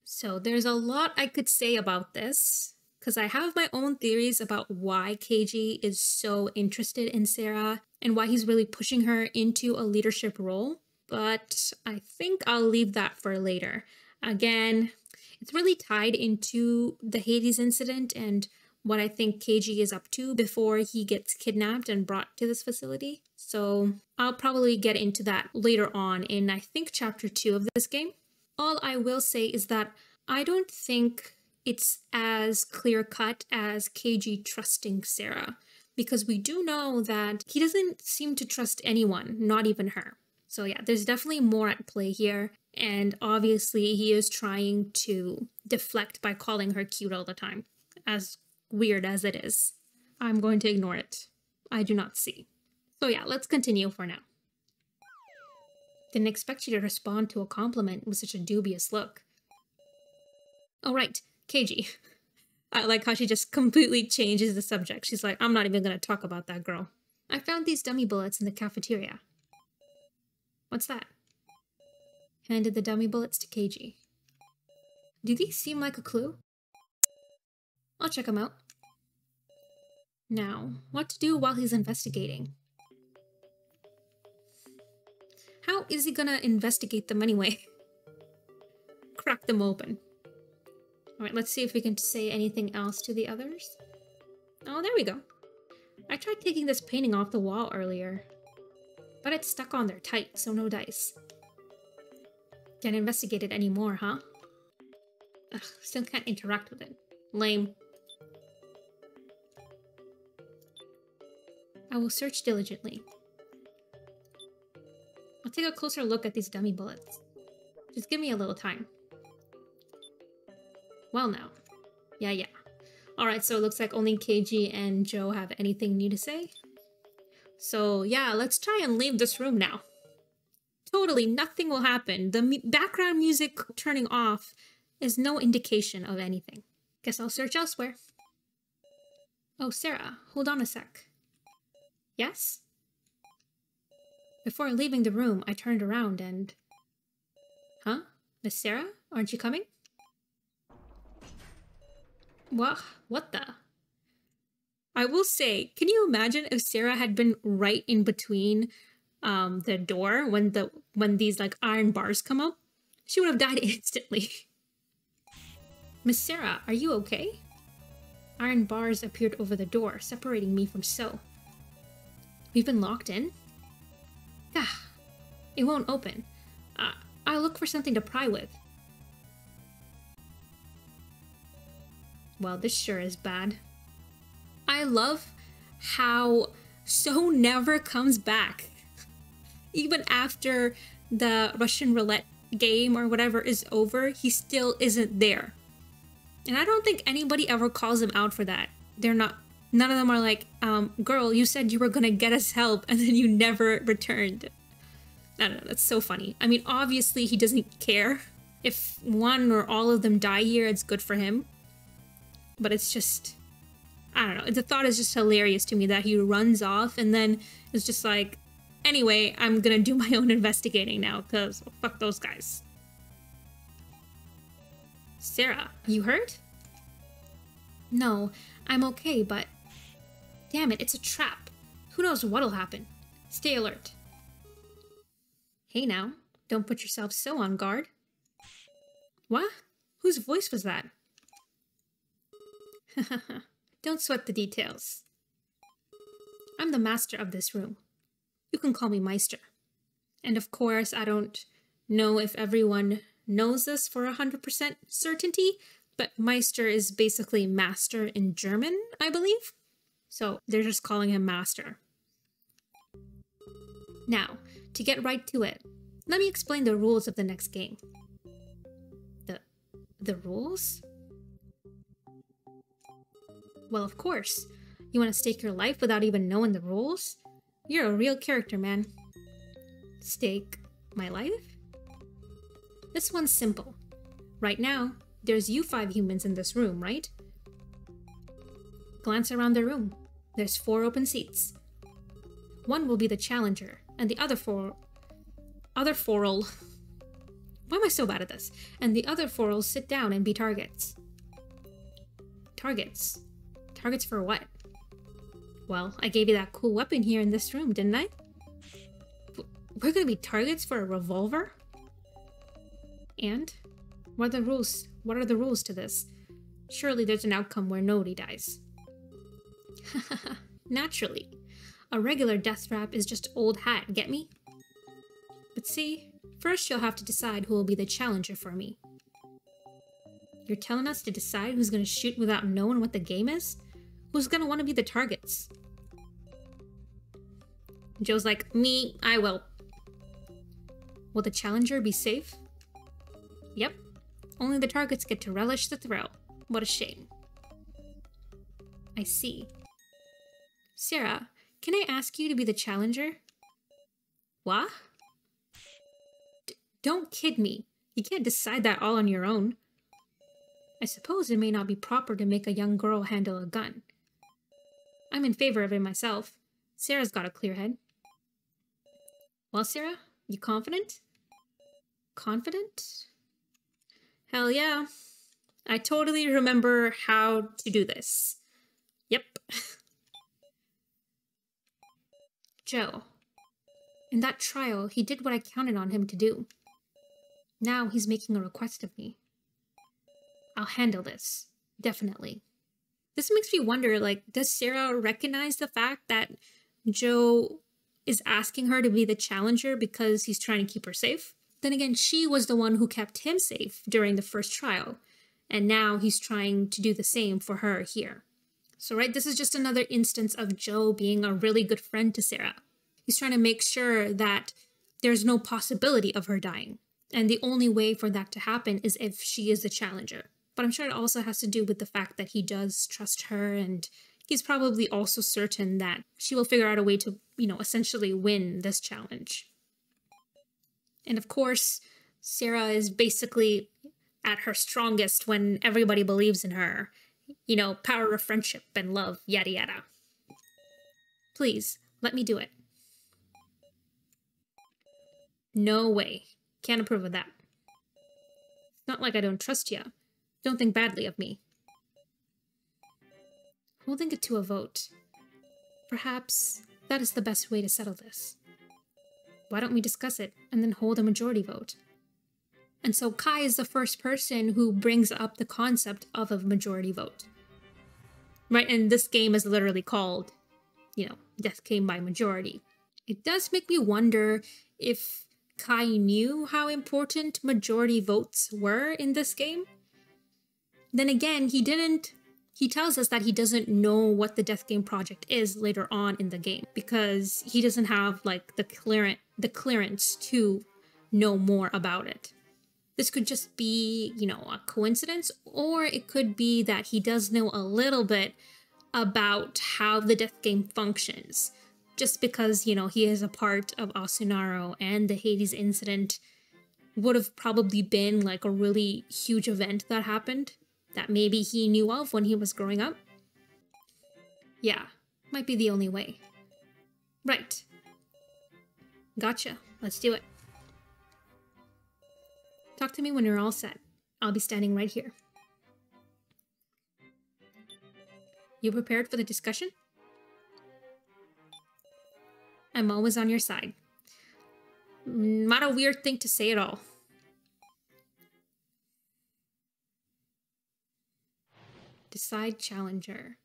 So there's a lot I could say about this, because I have my own theories about why Keiji is so interested in Sara and why he's really pushing her into a leadership role. But I think I'll leave that for later. Again, it's really tied into the Hades incident and what I think Keiji is up to before he gets kidnapped and brought to this facility. So I'll probably get into that later on in, I think, chapter 2 of this game. All I will say is that I don't think it's as clear-cut as Keiji trusting Sara, because we do know that he doesn't seem to trust anyone, not even her. So yeah, there's definitely more at play here, and obviously he is trying to deflect by calling her cute all the time, as weird as it is. I'm going to ignore it. I do not see. So yeah, let's continue for now. Didn't expect you to respond to a compliment with such a dubious look. Oh right, Keiji. I like how she just completely changes the subject. She's like, I'm not even gonna talk about that girl. I found these dummy bullets in the cafeteria. What's that? Handed the dummy bullets to Keiji. Do these seem like a clue? I'll check them out. Now, what to do while he's investigating? How is he gonna investigate them anyway? Crack them open. Alright, let's see if we can say anything else to the others. Oh, there we go. I tried taking this painting off the wall earlier, but it's stuck on there tight, so no dice. Can't investigate it anymore, huh? Ugh, still can't interact with it. Lame. I will search diligently. I'll take a closer look at these dummy bullets. Just give me a little time. Well now. Yeah. Alright, so it looks like only Keiji and Joe have anything new to say. So yeah, let's try and leave this room now. Totally nothing will happen. The background music turning off is no indication of anything. Guess I'll search elsewhere. Oh, Sara, hold on a sec. Yes? Before leaving the room, I turned around and... Huh? Miss Sara? Aren't you coming? What the? I will say, can you imagine if Sara had been right in between the door when these like iron bars come up? She would have died instantly. Miss Sara, are you okay? Iron bars appeared over the door, separating me from So. We've been locked in? Gah, it won't open. I'll look for something to pry with. Well, this sure is bad. I love how So never comes back. Even after the Russian roulette game or whatever is over, he still isn't there. And I don't think anybody ever calls him out for that. None of them are like, girl, you said you were gonna get us help and then you never returned. I don't know, that's so funny. I mean, obviously he doesn't care. If one or all of them die here, it's good for him. But it's just, I don't know, the thought is just hilarious to me that he runs off and then it's just like, anyway, I'm gonna do my own investigating now because fuck those guys. Sara, you hurt? No, I'm okay, but damn it, it's a trap. Who knows what'll happen? Stay alert. Hey now, don't put yourself so on guard. What? Whose voice was that? Don't sweat the details. I'm the master of this room. You can call me Meister. And of course, I don't know if everyone knows this for 100% certainty, but Meister is basically master in German, I believe. So they're just calling him Master. Now, to get right to it, let me explain the rules of the next game. The rules? Well, of course. You want to stake your life without even knowing the rules? You're a real character, man. Stake my life? This one's simple. Right now, there's you 5 humans in this room, right? Glance around the room. There's 4 open seats. One will be the challenger, and the other 4 will... Why am I so bad at this? And the other 4 will sit down and be targets. Targets? Targets for what? Well, I gave you that cool weapon here in this room, didn't I? We're gonna be targets for a revolver? And? What are the rules? What are the rules to this? Surely there's an outcome where nobody dies. Naturally. A regular death trap is just old hat, get me? But see, first you'll have to decide who will be the challenger for me. You're telling us to decide who's gonna shoot without knowing what the game is? Who's gonna want to be the targets? Joe's like, me, I will. Will the challenger be safe? Yep. Only the targets get to relish the thrill. What a shame. I see. Sarah, can I ask you to be the challenger? What? Don't kid me. You can't decide that all on your own. I suppose it may not be proper to make a young girl handle a gun. I'm in favor of it myself. Sarah's got a clear head. Well, Sarah, you confident? Confident? Hell yeah. I totally remember how to do this. Yep. Joe. In that trial, he did what I counted on him to do. Now he's making a request of me. I'll handle this. Definitely. This makes me wonder, like, does Sarah recognize the fact that Joe is asking her to be the challenger because he's trying to keep her safe? Then again, she was the one who kept him safe during the first trial, and now he's trying to do the same for her here. So, right, this is just another instance of Joe being a really good friend to Sarah. He's trying to make sure that there's no possibility of her dying, and the only way for that to happen is if she is the challenger. But I'm sure it also has to do with the fact that he does trust her, and he's probably also certain that she will figure out a way to, essentially win this challenge. And of course, Sarah is basically at her strongest when everybody believes in her. Power of friendship and love, yada yada. Please, let me do it. No way. Can't approve of that. It's not like I don't trust you. Don't think badly of me. Holding it to a vote. Perhaps that is the best way to settle this. Why don't we discuss it and then hold a majority vote? And so Kai is the first person who brings up the concept of a majority vote. Right, and this game is literally called, Death Came by Majority. It does make me wonder if Kai knew how important majority votes were in this game. Then again, he didn't. He tells us that he doesn't know what the Death Game project is later on in the game because he doesn't have like the clearance to know more about it. This could just be, a coincidence, or it could be that he does know a little bit about how the Death Game functions. Just because, he is a part of Asunaro and the Hades incident would have probably been like a really huge event that happened that maybe he knew of when he was growing up. Yeah, might be the only way. Right. Gotcha. Let's do it. Talk to me when you're all set. I'll be standing right here. You prepared for the discussion? I'm always on your side. Not a weird thing to say at all. Decide challenger.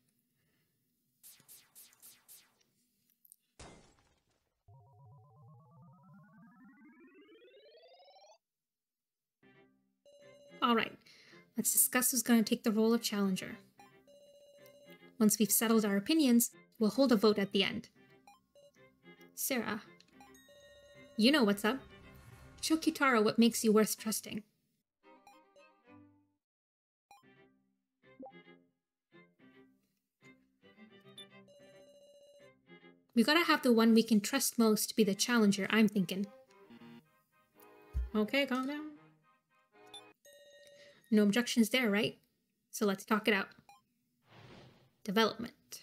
Alright, let's discuss who's going to take the role of challenger. Once we've settled our opinions, we'll hold a vote at the end. Sarah, you know what's up. Show Kitaro what makes you worth trusting. We gotta have the one we can trust most be the challenger, I'm thinking. Okay, calm down. No objections there, right? So let's talk it out. Development.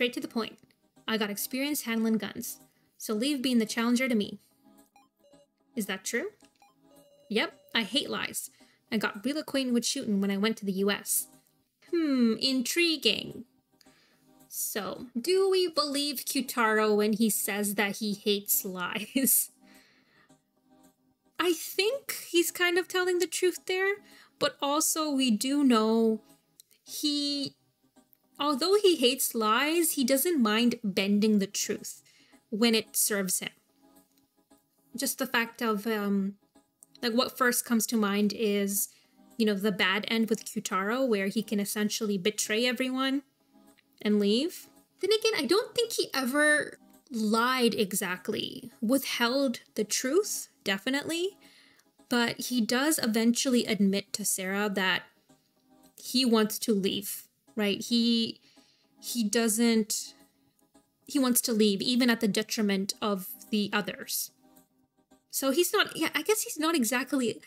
Straight to the point. I got experience handling guns, so leave being the challenger to me. Is that true? Yep, I hate lies. I got real acquainted with shooting when I went to the US. Intriguing. So, do we believe Kyutaro when he says that he hates lies? I think he's kind of telling the truth there, but also we do know although he hates lies, he doesn't mind bending the truth when it serves him. Just the fact of, like, what first comes to mind is, you know, the bad end with Kyutaro, where he can essentially betray everyone and leave. Then again, I don't think he ever lied exactly. Withheld the truth, definitely. But he does eventually admit to Sara that he wants to leave, right? He wants to leave, even at the detriment of the others. So he's not, yeah, I guess he's not exactly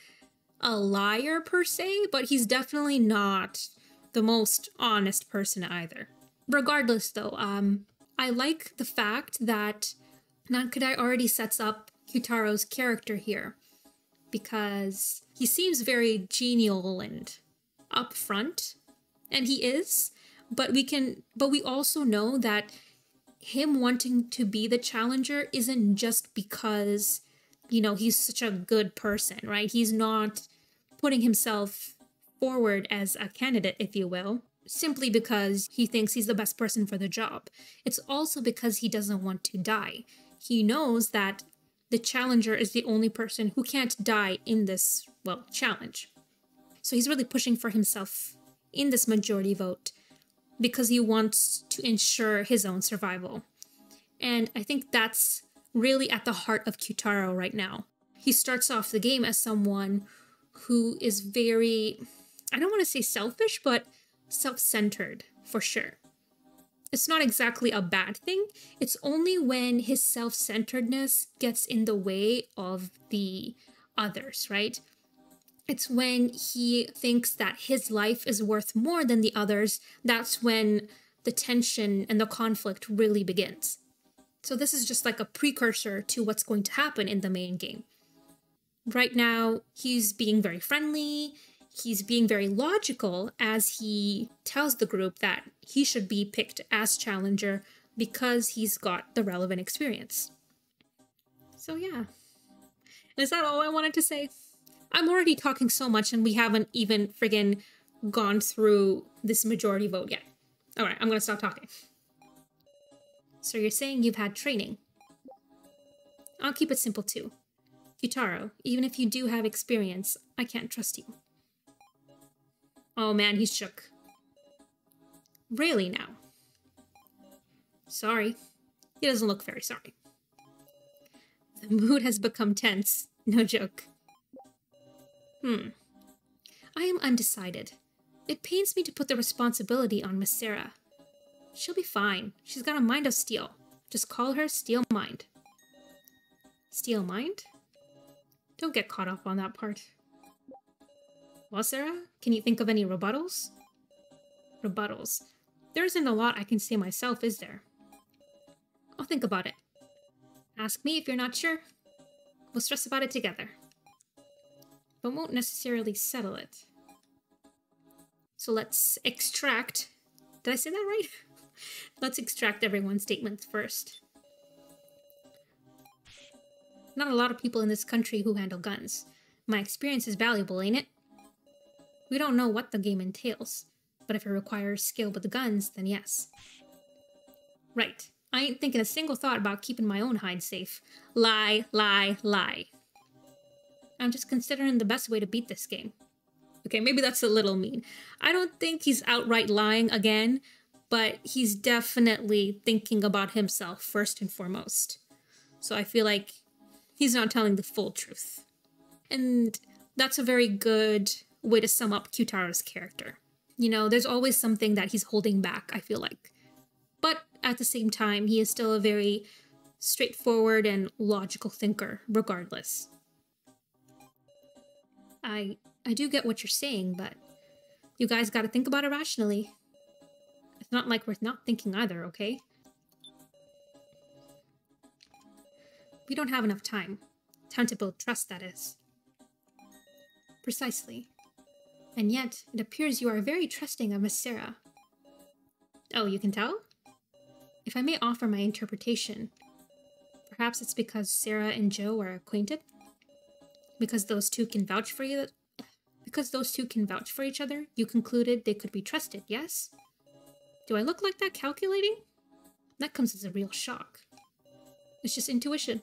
a liar per se, but he's definitely not the most honest person either. Regardless though, I like the fact that Nankadai already sets up Kyutaro's character here, because he seems very genial and upfront, and he is, but we also know that him wanting to be the challenger isn't just because, you know, he's such a good person, right? He's not putting himself forward as a candidate, if you will, simply because he thinks he's the best person for the job. It's also because he doesn't want to die. He knows that the challenger is the only person who can't die in this, well, challenge. So he's really pushing for himself in this majority vote because he wants to ensure his own survival. And I think that's really at the heart of Kyutaro right now. He starts off the game as someone who is very, I don't want to say selfish, but self-centered for sure. It's not exactly a bad thing. It's only when his self-centeredness gets in the way of the others, right? It's when he thinks that his life is worth more than the others, that's when the tension and the conflict really begins. So this is just like a precursor to what's going to happen in the main game. Right now, he's being very friendly, he's being very logical as he tells the group that he should be picked as challenger because he's got the relevant experience. So yeah. Is that all I wanted to say? I'm already talking so much and we haven't even friggin' gone through this majority vote yet. Alright, I'm gonna stop talking. So you're saying you've had training. I'll keep it simple too. Kyutaro, even if you do have experience, I can't trust you. Oh man, he's shook. Really now? Sorry. He doesn't look very sorry. The mood has become tense. No joke. I am undecided. It pains me to put the responsibility on Miss Sara. She'll be fine. She's got a mind of steel. Just call her Steel Mind. Steel Mind? Don't get caught up on that part. Well, Sara, can you think of any rebuttals? Rebuttals. There isn't a lot I can say myself, is there? I'll think about it. Ask me if you're not sure. We'll stress about it together. But won't necessarily settle it. So let's extract... Did I say that right? Let's extract everyone's statements first. Not a lot of people in this country who handle guns. My experience is valuable, ain't it? We don't know what the game entails, but if it requires skill with the guns, then yes. Right. I ain't thinking a single thought about keeping my own hide safe. Lie, lie, lie. I'm just considering the best way to beat this game. Okay, maybe that's a little mean. I don't think he's outright lying again, but he's definitely thinking about himself first and foremost. So I feel like he's not telling the full truth. And that's a very good way to sum up Kyutaro's character. You know, there's always something that he's holding back, I feel like. But at the same time, he is still a very straightforward and logical thinker, regardless. I do get what you're saying, but you guys gotta think about it rationally. If not like we're not thinking either, okay? We don't have enough time. Time to build trust, that is. Precisely. And yet, it appears you are very trusting of Miss Sara. Oh, you can tell? If I may offer my interpretation, perhaps it's because Sara and Joe are acquainted? Because those two can vouch for you? Because those two can vouch for each other, you concluded they could be trusted, yes? Do I look like that calculating? That comes as a real shock. It's just intuition.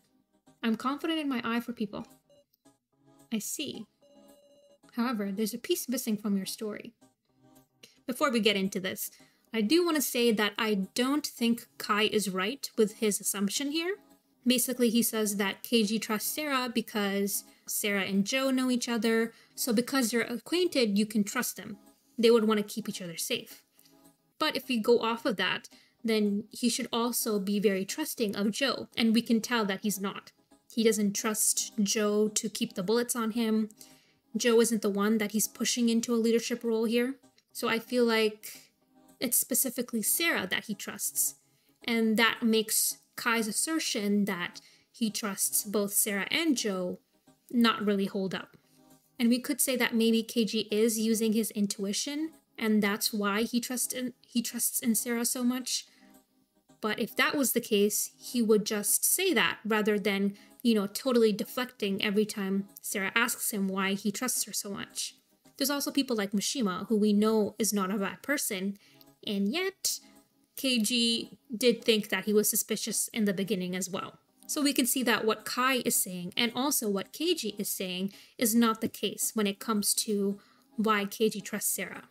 I'm confident in my eye for people. I see. However, there's a piece missing from your story. Before we get into this, I do want to say that I don't think Kai is right with his assumption here. Basically, he says that KG trusts Sara because Sara and Joe know each other, so because they're acquainted, you can trust them. They would want to keep each other safe. But if we go off of that, then he should also be very trusting of Joe, and we can tell that he's not. He doesn't trust Joe to keep the bullets on him. Joe isn't the one that he's pushing into a leadership role here. So I feel like it's specifically Sara that he trusts. And that makes Kai's assertion that he trusts both Sara and Joe not really hold up. And we could say that maybe KG is using his intuition, and that's why he trusts in Sara so much. But if that was the case, he would just say that rather than, totally deflecting every time Sara asks him why he trusts her so much. There's also people like Mishima, who we know is not a bad person, and yet KG did think that he was suspicious in the beginning as well. So we can see that what Kai is saying and also what KG is saying is not the case when it comes to why KG trusts Sara.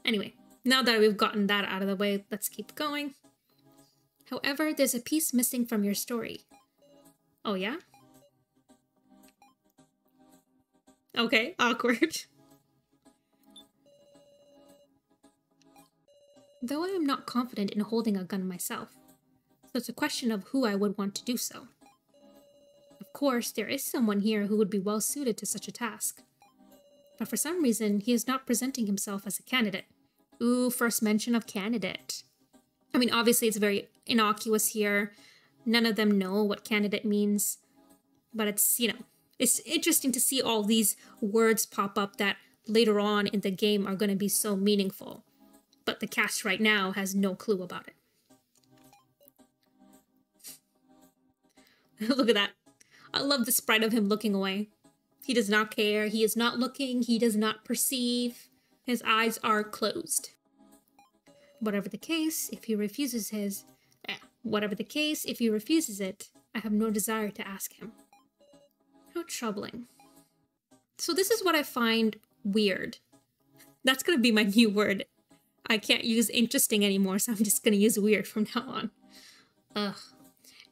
Anyway, now that we've gotten that out of the way, let's keep going. However, there's a piece missing from your story. Oh yeah? Okay, awkward. Though I am not confident in holding a gun myself, so it's a question of who I would want to do so. Of course, there is someone here who would be well suited to such a task. But for some reason, he is not presenting himself as a candidate. Ooh, first mention of candidate. I mean, obviously it's very innocuous here. None of them know what candidate means. But it's, it's interesting to see all these words pop up that later on in the game are going to be so meaningful. But the cast right now has no clue about it. Look at that. I love the sprite of him looking away. He does not care. He is not looking. He does not perceive. His eyes are closed. Whatever the case, if he refuses it, I have no desire to ask him. How troubling. So this is what I find weird. That's going to be my new word. I can't use interesting anymore, so I'm just going to use weird from now on. Ugh.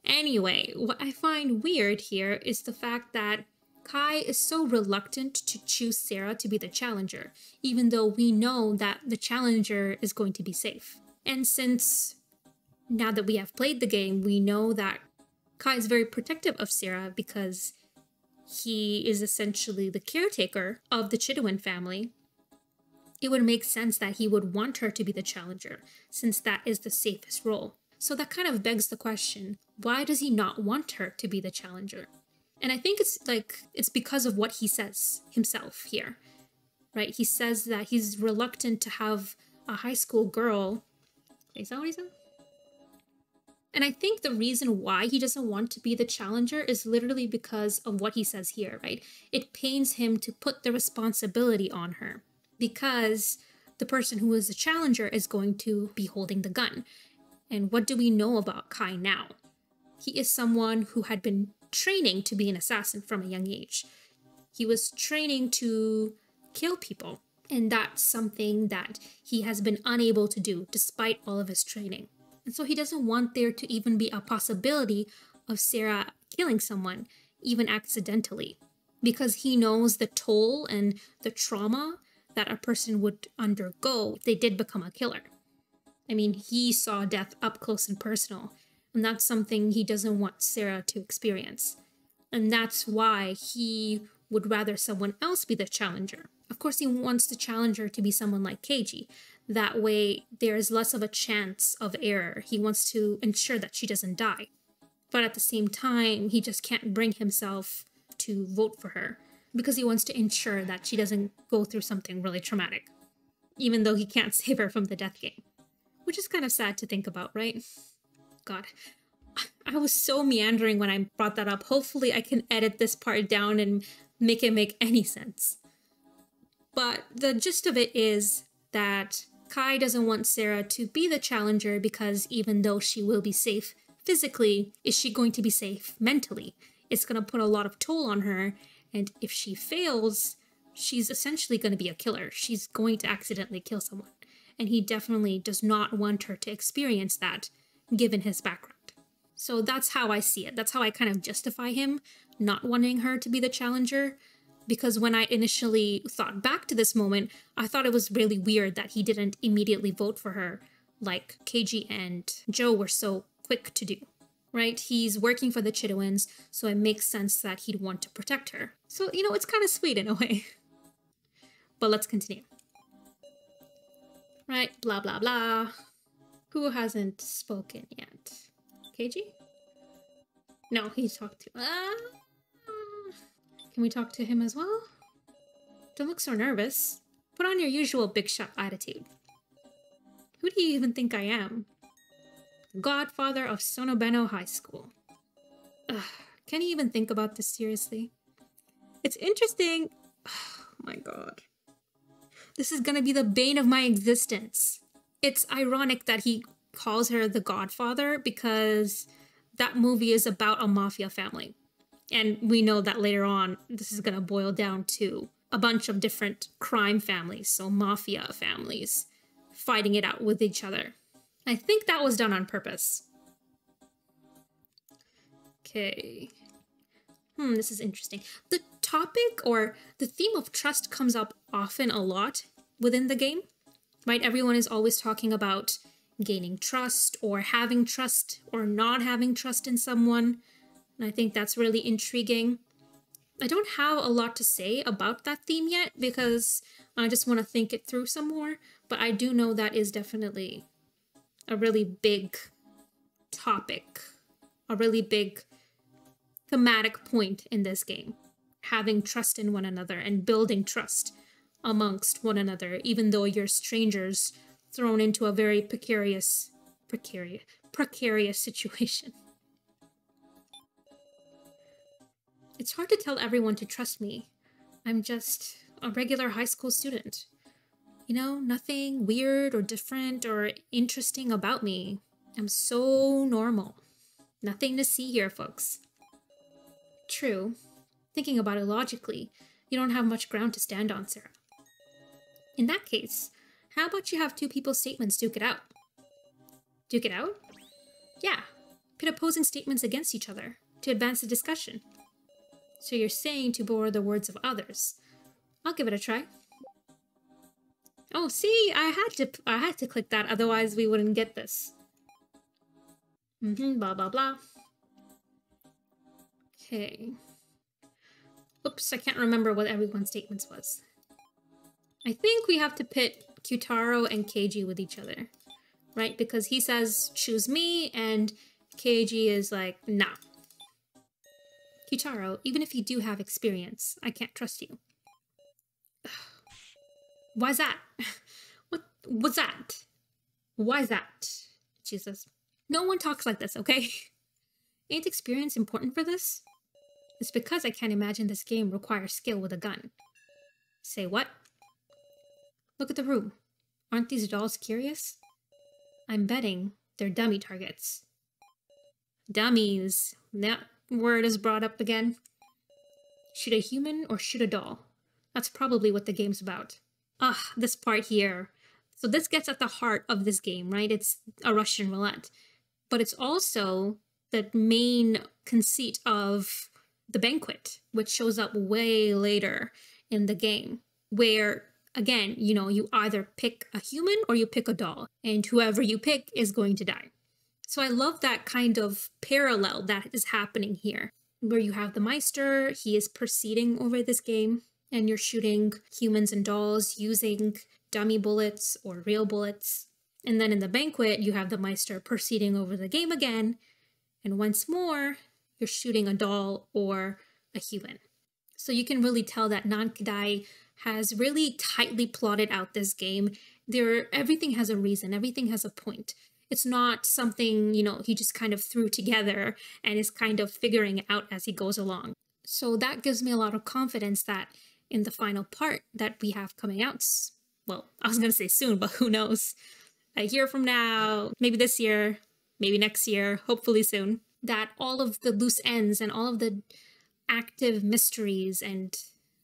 Anyway, what I find weird here is the fact that Kai is so reluctant to choose Sara to be the challenger, even though we know that the challenger is going to be safe. And since now that we have played the game, we know that Kai is very protective of Sara because he is essentially the caretaker of the Chidouin family. It would make sense that he would want her to be the challenger, since that is the safest role. So that kind of begs the question, why does he not want her to be the challenger? And I think it's because of what he says himself here, right? He says that he's reluctant to have a high school girl. Is that what he said? And I think the reason why he doesn't want to be the challenger is literally because of what he says here, right? It pains him to put the responsibility on her because the person who is the challenger is going to be holding the gun. And what do we know about Kai now? He is someone who had been training to be an assassin from a young age. He was training to kill people, and that's something that he has been unable to do despite all of his training. And so he doesn't want there to even be a possibility of Sara killing someone, even accidentally, because he knows the toll and the trauma that a person would undergo if they did become a killer. I mean, he saw death up close and personal, and that's something he doesn't want Sara to experience. And that's why he would rather someone else be the challenger. Of course, he wants the challenger to be someone like KG. That way, there's less of a chance of error. He wants to ensure that she doesn't die. But at the same time, he just can't bring himself to vote for her because he wants to ensure that she doesn't go through something really traumatic, even though he can't save her from the death game. Which is kind of sad to think about, right? God, I was so meandering when I brought that up. Hopefully I can edit this part down and make it make any sense. But the gist of it is that Kai doesn't want Sara to be the challenger because even though she will be safe physically, is she going to be safe mentally? It's going to put a lot of toll on her, and if she fails, she's essentially going to be a killer. She's going to accidentally kill someone, and he definitely does not want her to experience that, given his background. So that's how I see it. That's how I kind of justify him not wanting her to be the challenger. Because when I initially thought back to this moment, I thought it was really weird that he didn't immediately vote for her like Keiji and Joe were so quick to do, right? He's working for the Chidouins, so it makes sense that he'd want to protect her. So, you know, it's kind of sweet in a way. But let's continue. Right, blah, blah, blah. Who hasn't spoken yet? Keiji? No, he talked to... Can we talk to him as well? Don't look so nervous. Put on your usual big shot attitude. Who do you even think I am? Godfather of Sonobeno High School. Ugh, can you even think about this seriously? It's interesting. Oh my god. This is gonna be the bane of my existence. It's ironic that he calls her the Godfather because that movie is about a mafia family. And we know that later on, this is going to boil down to a bunch of different crime families, so mafia families, fighting it out with each other. I think that was done on purpose. Okay. This is interesting. The topic or the theme of trust comes up often a lot within the game, right? Everyone is always talking about gaining trust or having trust or not having trust in someone. And I think that's really intriguing. I don't have a lot to say about that theme yet because I just want to think it through some more. But I do know that is definitely a really big topic, a really big thematic point in this game. Having trust in one another and building trust amongst one another, even though you're strangers thrown into a very precarious situation. It's hard to tell everyone to trust me. I'm just a regular high school student. You know, nothing weird or different or interesting about me. I'm so normal. Nothing to see here, folks. True. Thinking about it logically, you don't have much ground to stand on, Sara. In that case, how about you have two people's statements duke it out? Duke it out? Yeah. Pit opposing statements against each other to advance the discussion. So you're saying to borrow the words of others. I'll give it a try. Oh, see, I had to click that, otherwise we wouldn't get this. Blah, blah, blah. Okay. Oops, I can't remember what everyone's statements was. I think we have to pit Kyutaro and Keiji with each other, right? Because he says, choose me, and Keiji is like, nah. Kyutaro, even if you do have experience, I can't trust you. Why's that? What's that? Why's that? Jesus. No one talks like this, okay? Ain't experience important for this? It's because I can't imagine this game requires skill with a gun. Say what? Look at the room. Aren't these dolls curious? I'm betting they're dummy targets. Dummies. That word is brought up again. Shoot a human or shoot a doll? That's probably what the game's about. This part here. So this gets at the heart of this game, right? It's a Russian roulette. But it's also the main conceit of the banquet, which shows up way later in the game, where, again, you know, you either pick a human or you pick a doll, and whoever you pick is going to die. So I love that kind of parallel that is happening here, where you have the Meister, he is proceeding over this game, and you're shooting humans and dolls using dummy bullets or real bullets. And then in the banquet, you have the Meister proceeding over the game again, and once more, you're shooting a doll or a human. So you can really tell that Nankadai has really tightly plotted out this game. Everything has a reason, everything has a point. It's not something, he just kind of threw together and is kind of figuring it out as he goes along. So that gives me a lot of confidence that in the final part that we have coming out, well, I was going to say soon, but who knows? A year from now, maybe this year, maybe next year, hopefully soon, that all of the loose ends and all of the active mysteries and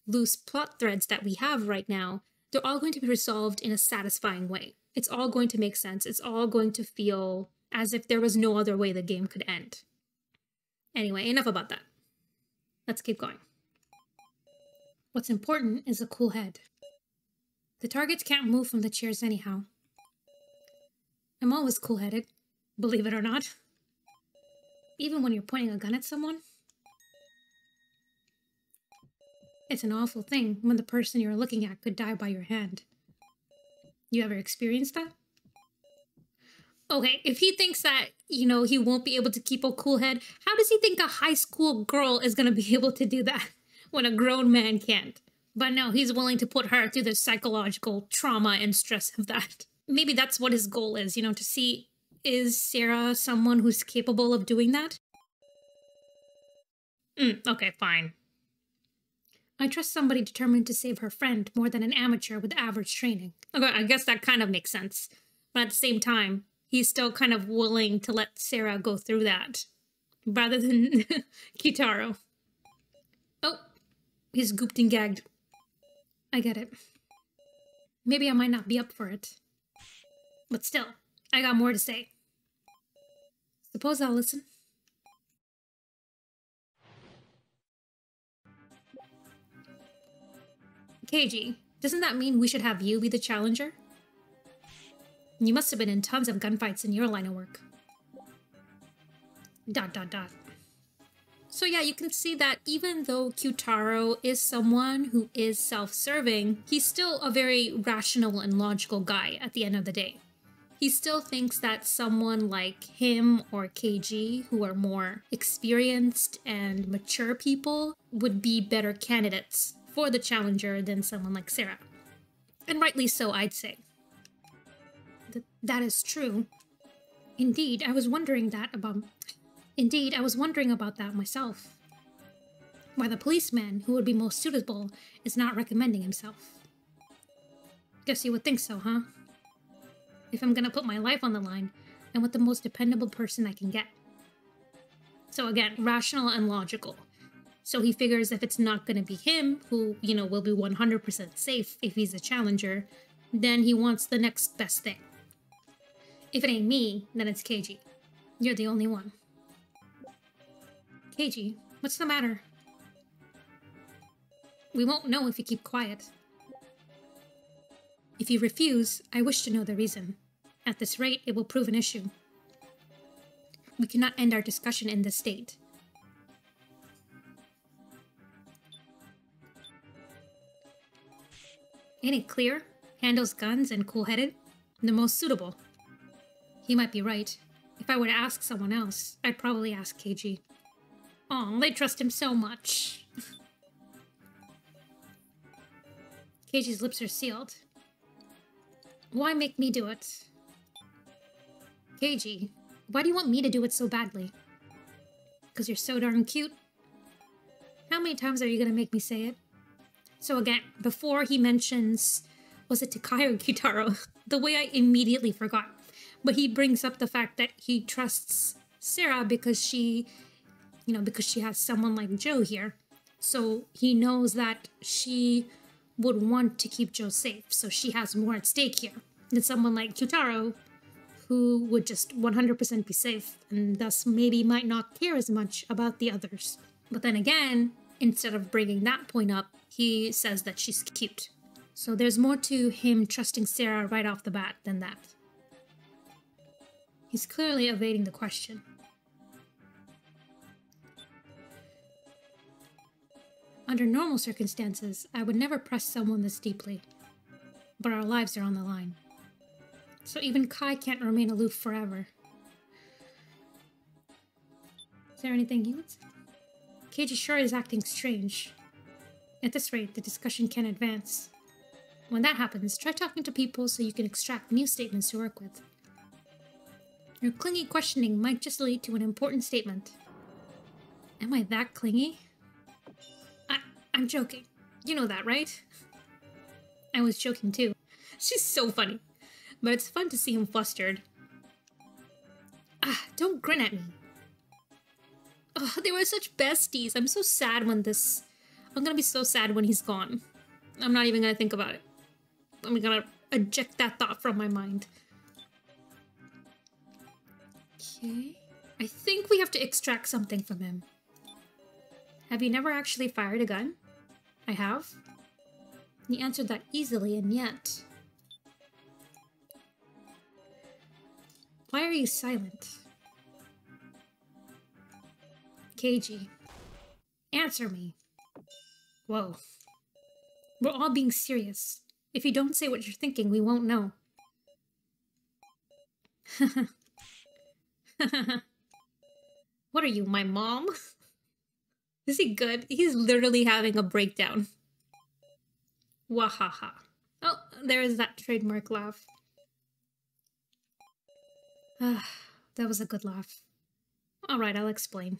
loose plot threads that we have right now, they're all going to be resolved in a satisfying way. It's all going to make sense. It's all going to feel as if there was no other way the game could end. Anyway, enough about that. Let's keep going. What's important is a cool head. The targets can't move from the chairs anyhow. I'm always cool-headed, believe it or not. Even when you're pointing a gun at someone. It's an awful thing when the person you're looking at could die by your hand. You ever experienced that? Okay, if he thinks that, he won't be able to keep a cool head, how does he think a high school girl is going to be able to do that when a grown man can't? But no, he's willing to put her through the psychological trauma and stress of that. Maybe that's what his goal is, to see, is Sara someone who's capable of doing that? Okay, fine. I trust somebody determined to save her friend more than an amateur with average training. Okay, I guess that kind of makes sense. But at the same time, he's still kind of willing to let Sara go through that, rather than Kitaro. Oh, he's gooped and gagged. I get it. Maybe I might not be up for it. But still, I got more to say. Suppose I'll listen. Keiji, doesn't that mean we should have you be the challenger? You must have been in tons of gunfights in your line of work. ... So yeah, you can see that even though Kyutaro is someone who is self-serving, he's still a very rational and logical guy at the end of the day. He still thinks that someone like him or Keiji, who are more experienced and mature people, would be better candidates for the challenger than someone like Sara. And rightly so, I'd say. That is true. Indeed, I was wondering about that myself. Why the policeman who would be most suitable is not recommending himself. Guess you would think so, huh? If I'm gonna put my life on the line, I want the most dependable person I can get. So again, rational and logical. So he figures if it's not gonna be him, who, will be 100% safe if he's a challenger, then he wants the next best thing. If it ain't me, then it's Keiji. You're the only one. Keiji, what's the matter? We won't know if you keep quiet. If you refuse, I wish to know the reason. At this rate, it will prove an issue. We cannot end our discussion in this state. Ain't it clear? Handles guns and cool-headed? The most suitable. He might be right. If I were to ask someone else, I'd probably ask Keiji. Aw, they trust him so much. Keiji's lips are sealed. Why make me do it? Keiji, why do you want me to do it so badly? Because you're so darn cute? How many times are you gonna make me say it? So again, before he mentions, was it Takai or Kitaro? The way I immediately forgot. But he brings up the fact that he trusts Sara because she has someone like Joe here. So he knows that she would want to keep Joe safe, so she has more at stake here than someone like Kyutaro, who would just 100% be safe, and thus maybe might not care as much about the others. But then again, instead of bringing that point up, he says that she's cute. So there's more to him trusting Sara right off the bat than that. He's clearly evading the question. Under normal circumstances, I would never press someone this deeply. But our lives are on the line. So even Kai can't remain aloof forever. Is there anything you would say? Keiji sure is acting strange. At this rate, the discussion can advance. When that happens, try talking to people so you can extract new statements to work with. Your clingy questioning might just lead to an important statement. Am I that clingy? I'm joking. You know that, right? I was joking too. She's so funny. But it's fun to see him flustered. Don't grin at me. Oh, they were such besties. I'm so sad when this... I'm gonna be so sad when he's gone. I'm not even gonna think about it. I'm gonna eject that thought from my mind. Okay. I think we have to extract something from him. Have you never actually fired a gun? I have. He answered that easily, and yet... Why are you silent? Keiji. Answer me. Whoa. We're all being serious. If you don't say what you're thinking, we won't know. What are you, my mom? Is he good? He's literally having a breakdown. Wahaha. Oh, there is that trademark laugh. That was a good laugh. Alright, I'll explain.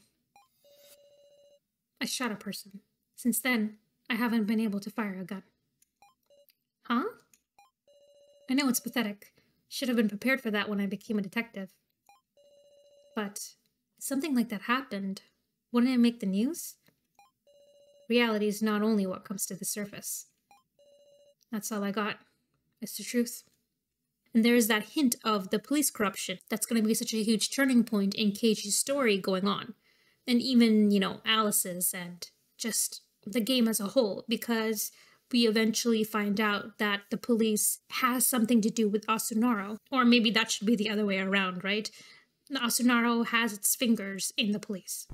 I shot a person. Since then, I haven't been able to fire a gun. Huh? I know it's pathetic. Should have been prepared for that when I became a detective. But if something like that happened, wouldn't it make the news? Reality is not only what comes to the surface. That's all I got. It's the truth. And there's that hint of the police corruption that's going to be such a huge turning point in Keiji's story going on. And even, you know, Alice's and just the game as a whole, because we eventually find out that the police has something to do with Asunaro. Or maybe that should be the other way around, right? Asunaro has its fingers in the police.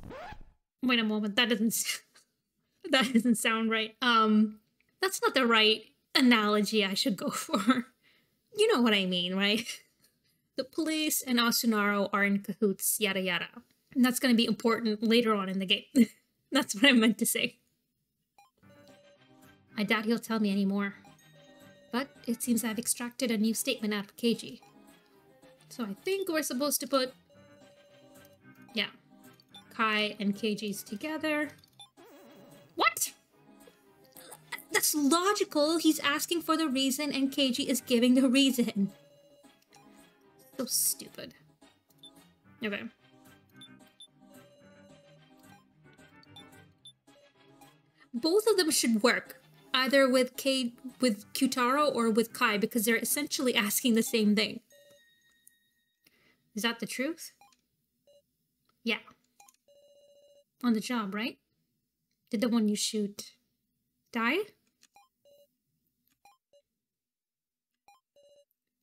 Wait a moment, that doesn't sound right. That's not the right analogy I should go for. You know what I mean, right? The police and Asunaro are in cahoots, yada yada. And that's going to be important later on in the game. That's what I meant to say. I doubt he'll tell me anymore. But it seems I've extracted a new statement out of Keiji. So I think we're supposed to put... yeah. Kai and Keiji's together. What? That's logical. He's asking for the reason and Keiji is giving the reason. So stupid. Okay. Both of them should work. Either with Kyutaro or with Kai, because they're essentially asking the same thing. Is that the truth? Yeah. On the job, right? Did the one you shoot die?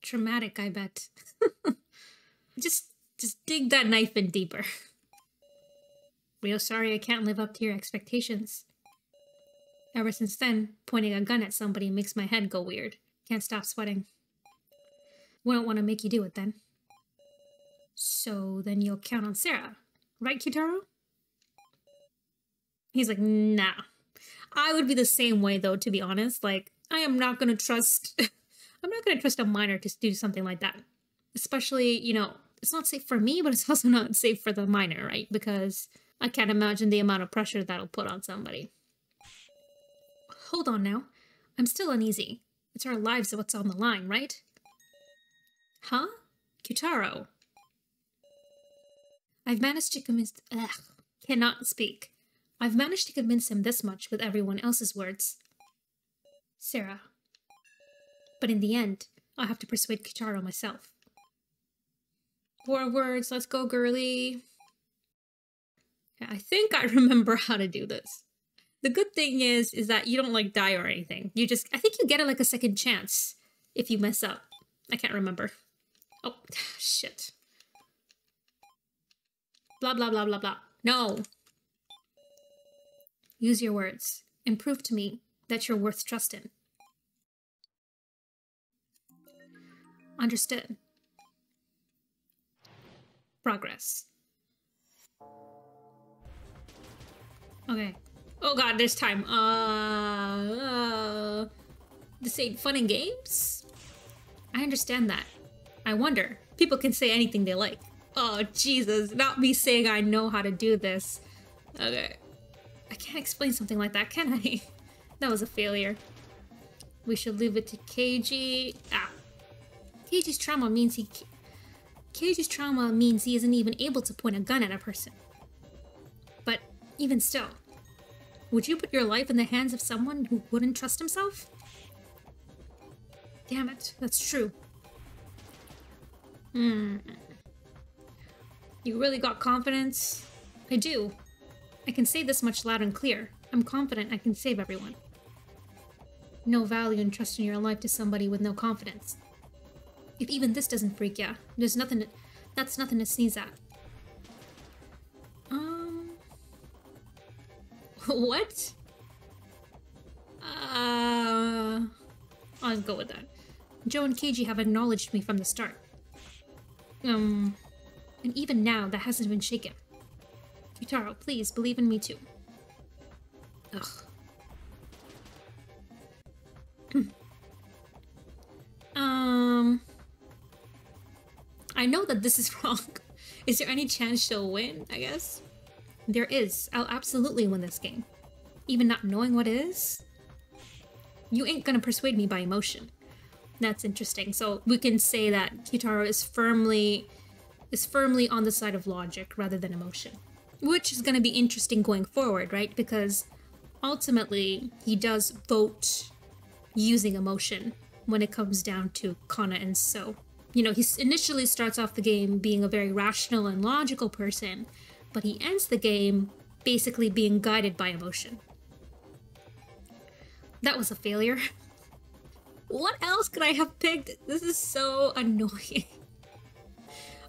Traumatic, I bet. Just dig that knife in deeper. Real sorry I can't live up to your expectations. Ever since then, pointing a gun at somebody makes my head go weird. Can't stop sweating. Wouldn't want to make you do it then. So then you'll count on Sara, right, Kyutaro? He's like, nah. I would be the same way though, to be honest. Like, I am not gonna trust I'm not gonna trust a minor to do something like that. Especially, you know, it's not safe for me, but it's also not safe for the minor, right? Because I can't imagine the amount of pressure that'll put on somebody. Hold on now. I'm still uneasy. It's our lives what's on the line, right? Huh? Kyutaro. I've managed to convince... cannot speak. I've managed to convince him this much with everyone else's words. Sara. But in the end, I'll have to persuade Kyutaro myself. 4 words, let's go, girly. I think I remember how to do this. The good thing is that you don't, like, die or anything. You just... I think you get, like, a second chance if you mess up. I can't remember. Oh, shit. Blah, blah, blah, blah, blah. No. Use your words and prove to me that you're worth trust in. Understood. Progress. Okay. Oh god, there's time. This ain't fun and games? I understand that. I wonder. People can say anything they like. Oh, Jesus. Not me saying I know how to do this. Okay. I can't explain something like that, can I? That was a failure. We should leave it to Keiji. Keiji's trauma means he isn't even able to point a gun at a person. But even still, would you put your life in the hands of someone who wouldn't trust himself? Damn it, that's true. You really got confidence? I do. I can say this much loud and clear. I'm confident I can save everyone. No value in trusting your life to somebody with no confidence. If even this doesn't freak ya, that's nothing to sneeze at. What? I'll go with that. Joe and Keiji have acknowledged me from the start. And even now, that hasn't been shaken. Kitaro, please, believe in me too. Ugh. I know that this is wrong. Is there any chance she'll win, I guess? There is. I'll absolutely win this game. Even not knowing what it is? You ain't gonna persuade me by emotion. That's interesting. So we can say that Kitaro is firmly on the side of logic rather than emotion. Which is gonna be interesting going forward, right? Because ultimately, he does vote using emotion when it comes down to Kana and So. You know, he initially starts off the game being a very rational and logical person, but he ends the game basically being guided by emotion. That was a failure. What else could I have picked? This is so annoying.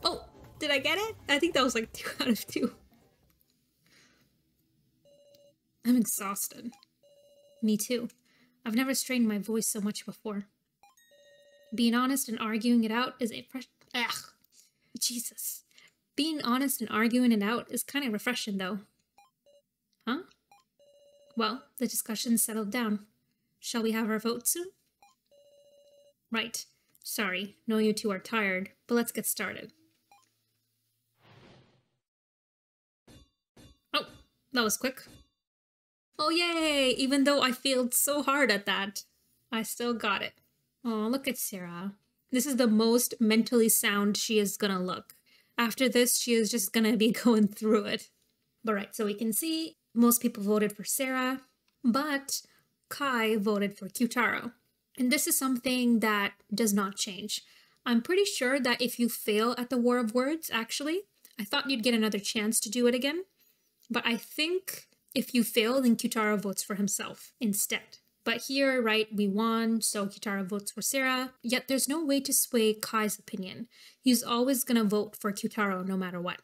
Oh, did I get it? I think that was like 2 out of 2. I'm exhausted. Me too. I've never strained my voice so much before. Being honest and arguing it out is Jesus. Being honest and arguing it out is kind of refreshing, though. Huh? Well, the discussion's settled down. Shall we have our vote soon? Right. Sorry, know you two are tired, but let's get started. Oh, that was quick. Oh, yay! Even though I failed so hard at that, I still got it. Oh, look at Sara. This is the most mentally sound she is gonna look. After this, she is just gonna be going through it. But right, so we can see most people voted for Sara, but Kai voted for Kyutaro. And this is something that does not change. I'm pretty sure that if you fail at the War of Words, actually, I thought you'd get another chance to do it again. But I think if you fail, then Kyutaro votes for himself instead. But here, right, we won, so Kyutaro votes for Sara, yet there's no way to sway Kai's opinion. He's always gonna vote for Kyutaro no matter what.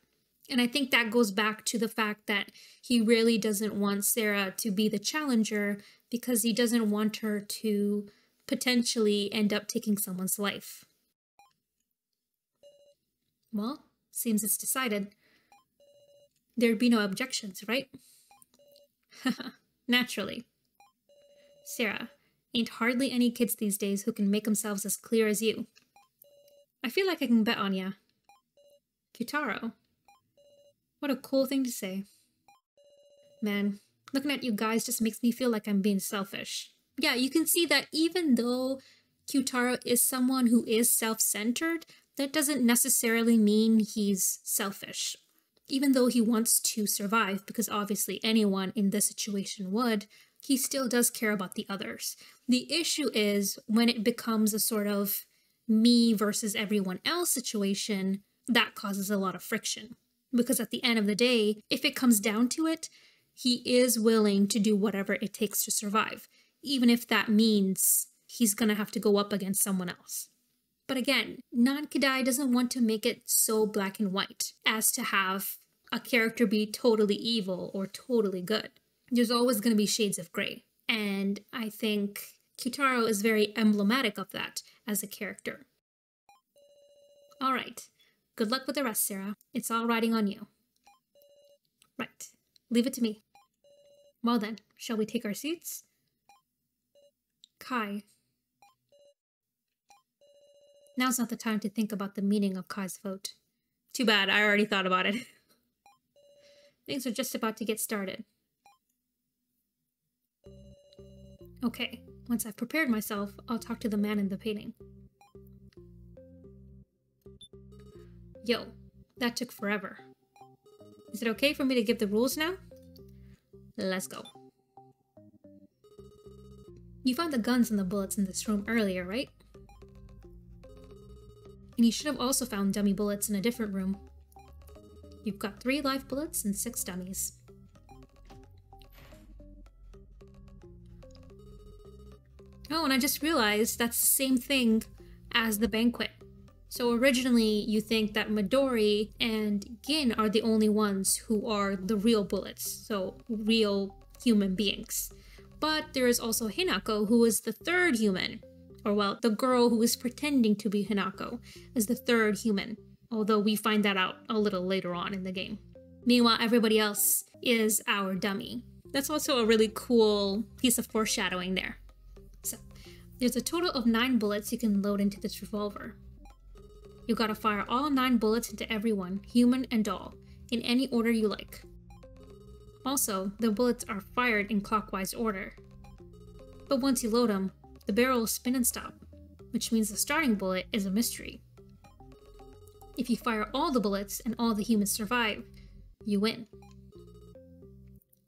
And I think that goes back to the fact that he really doesn't want Sara to be the challenger because he doesn't want her to potentially end up taking someone's life. Well, seems it's decided. There'd be no objections, right? Naturally. Sara, ain't hardly any kids these days who can make themselves as clear as you. I feel like I can bet on ya. Kyutaro. What a cool thing to say. Man, looking at you guys just makes me feel like I'm being selfish. Yeah, you can see that even though Kyutaro is someone who is self-centered, that doesn't necessarily mean he's selfish. Even though he wants to survive, because obviously anyone in this situation would, he still does care about the others. The issue is when it becomes a sort of me versus everyone else situation, that causes a lot of friction. Because at the end of the day, if it comes down to it, he is willing to do whatever it takes to survive, even if that means he's gonna have to go up against someone else. But again, Nankidai doesn't want to make it so black and white as to have a character be totally evil or totally good. There's always going to be shades of gray. And I think Kyutaro is very emblematic of that as a character. All right. Good luck with the rest, Sarah. It's all riding on you. Right. Leave it to me. Well then, shall we take our seats? Kai. Now's not the time to think about the meaning of Kai's vote. Too bad, I already thought about it. Things are just about to get started. Okay, once I've prepared myself, I'll talk to the man in the painting. Yo, that took forever. Is it okay for me to give the rules now? Let's go. You found the guns and the bullets in this room earlier, right? And you should have also found dummy bullets in a different room. You've got 3 live bullets and 6 dummies. Oh, and I just realized that's the same thing as the banquet. So originally you think that Midori and Gin are the only ones who are the real bullets, so real human beings. But there is also Hinako, who is the 3rd human. Or well, the girl who is pretending to be Hinako is the 3rd human, although we find that out a little later on in the game. Meanwhile, everybody else is our dummy. That's also a really cool piece of foreshadowing there. So, there's a total of 9 bullets you can load into this revolver. You gotta fire all 9 bullets into everyone, human and doll, in any order you like. Also, the bullets are fired in clockwise order. But once you load them, the barrel will spin and stop, which means the starting bullet is a mystery. If you fire all the bullets and all the humans survive, you win.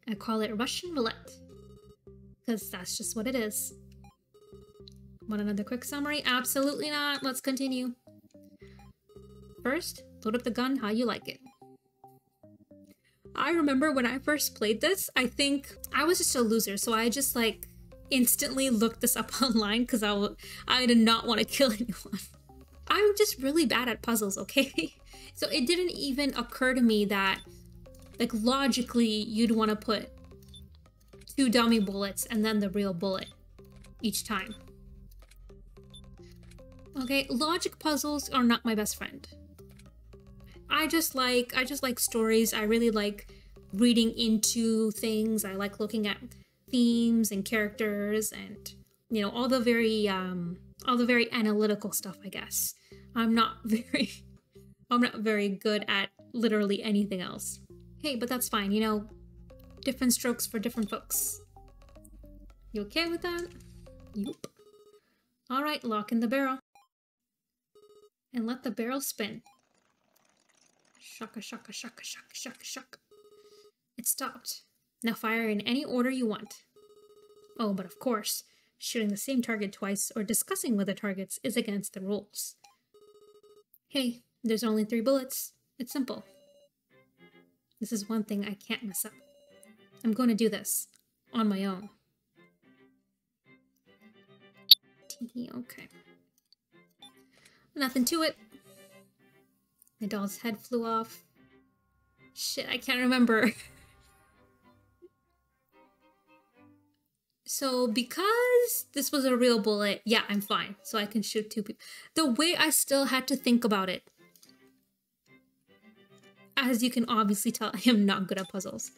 I call it Russian roulette, because that's just what it is. Want another quick summary? Absolutely not. Let's continue. First, load up the gun how you like it. I remember when I first played this, I think I was just a loser, so I just like instantly looked this up online because I did not want to kill anyone. I'm just really bad at puzzles, okay? So it didn't even occur to me that, like, logically you'd want to put 2 dummy bullets and then the real bullet each time. Okay, logic puzzles are not my best friend. I just like stories. I really like reading into things. I like looking at themes and characters and, you know, all the very analytical stuff, I guess. I'm not very good at literally anything else. Hey, but that's fine, you know, different strokes for different folks. You okay with that? Yup. All right, lock in the barrel. And let the barrel spin. Shaka, shaka, shaka, shaka, shaka, shaka. It stopped. Now fire in any order you want. Oh, but of course, shooting the same target twice or discussing with the targets is against the rules. Hey, there's only 3 bullets. It's simple. This is one thing I can't mess up. I'm going to do this on my own. Okay. Nothing to it. The doll's head flew off. Shit, I can't remember. So because this was a real bullet, yeah, I'm fine. So I can shoot 2 people. The way I still had to think about it. As you can obviously tell, I am not good at puzzles.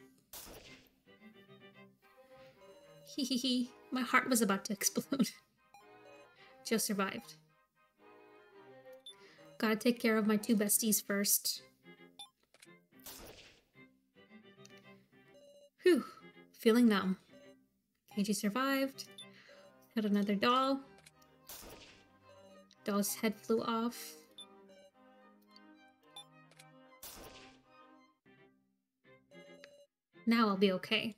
Hee. My heart was about to explode. Joe survived. Gotta take care of my 2 besties first. Whew, feeling numb. KG survived. Had another doll. Doll's head flew off. Now I'll be okay.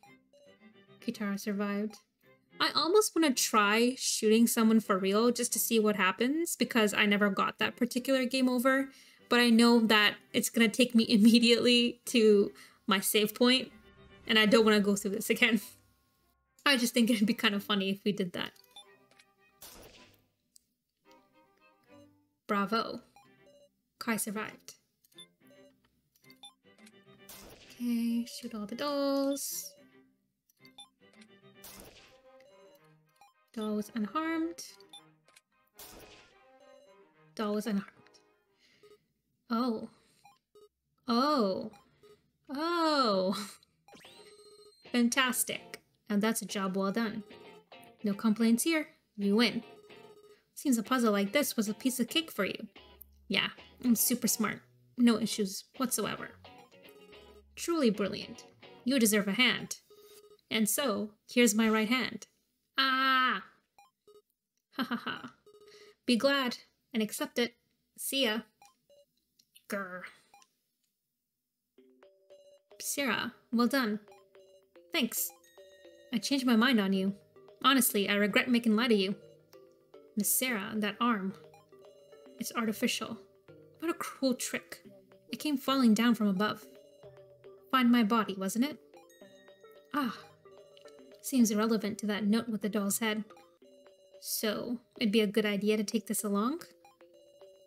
Kitara survived. I almost want to try shooting someone for real just to see what happens because I never got that particular game over, but I know that it's going to take me immediately to my save point and I don't want to go through this again. I just think it'd be kind of funny if we did that. Bravo. Kai survived. Okay, shoot all the dolls. Doll was unharmed. Doll was unharmed. Oh. Oh. Oh. Fantastic. And that's a job well done. No complaints here. You win. Seems a puzzle like this was a piece of cake for you. Yeah, I'm super smart. No issues whatsoever. Truly brilliant. You deserve a hand. And so, here's my right hand. Ah! Ha ha ha. Be glad and accept it. See ya. Grr. Sara, well done. Thanks. I changed my mind on you. Honestly, I regret making light of you. Miss Sara, that arm. It's artificial. What a cruel trick. It came falling down from above. Find my body, wasn't it? Ah. Seems irrelevant to that note with the doll's head. So, it'd be a good idea to take this along?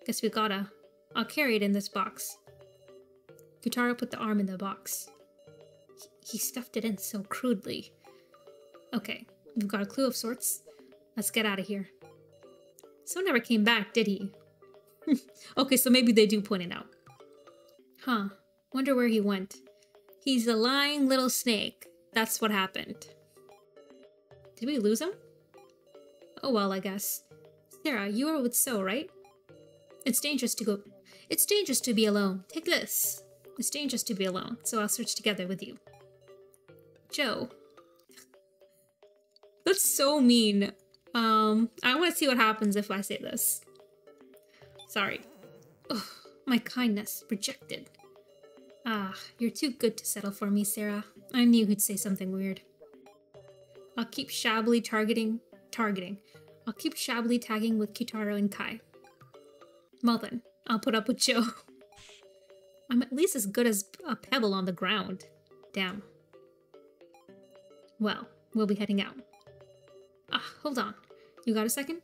Guess we gotta. I'll carry it in this box. Kotaro put the arm in the box. He stuffed it in so crudely. Okay, we've got a clue of sorts. Let's get out of here. So never came back, did he? Okay, so maybe they do point it out. Huh, wonder where he went. He's a lying little snake. That's what happened. Did we lose him? Oh well, I guess. Sara, you are with So, right? It's dangerous to be alone. Take this. It's dangerous to be alone, so I'll search together with you. Joe. That's so mean. I want to see what happens if I say this. Sorry. Ugh, my kindness rejected. Ah, you're too good to settle for me, Sara. I knew he'd say something weird. I'll keep shabbily targeting. I'll keep shabbily tagging with Kotaro and Kai. Well then, I'll put up with Joe. I'm at least as good as a pebble on the ground. Damn. Well, we'll be heading out. Ah, hold on. You got a second?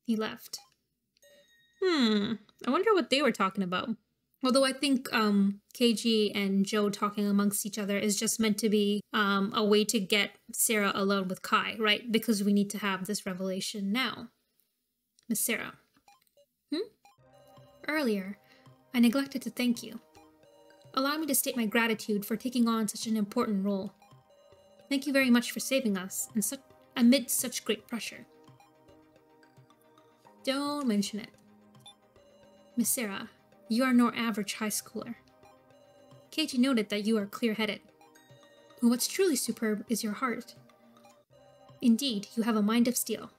He left. I wonder what they were talking about. Although I think KG and Joe talking amongst each other is just meant to be a way to get Sara alone with Kai, right? Because we need to have this revelation now. Miss Sara. Earlier, I neglected to thank you. Allow me to state my gratitude for taking on such an important role. Thank you very much for saving us amid such great pressure. Don't mention it. Miss Sara, you are no average high schooler. Keiji noted that you are clear-headed. But what's truly superb is your heart. Indeed, you have a mind of steel.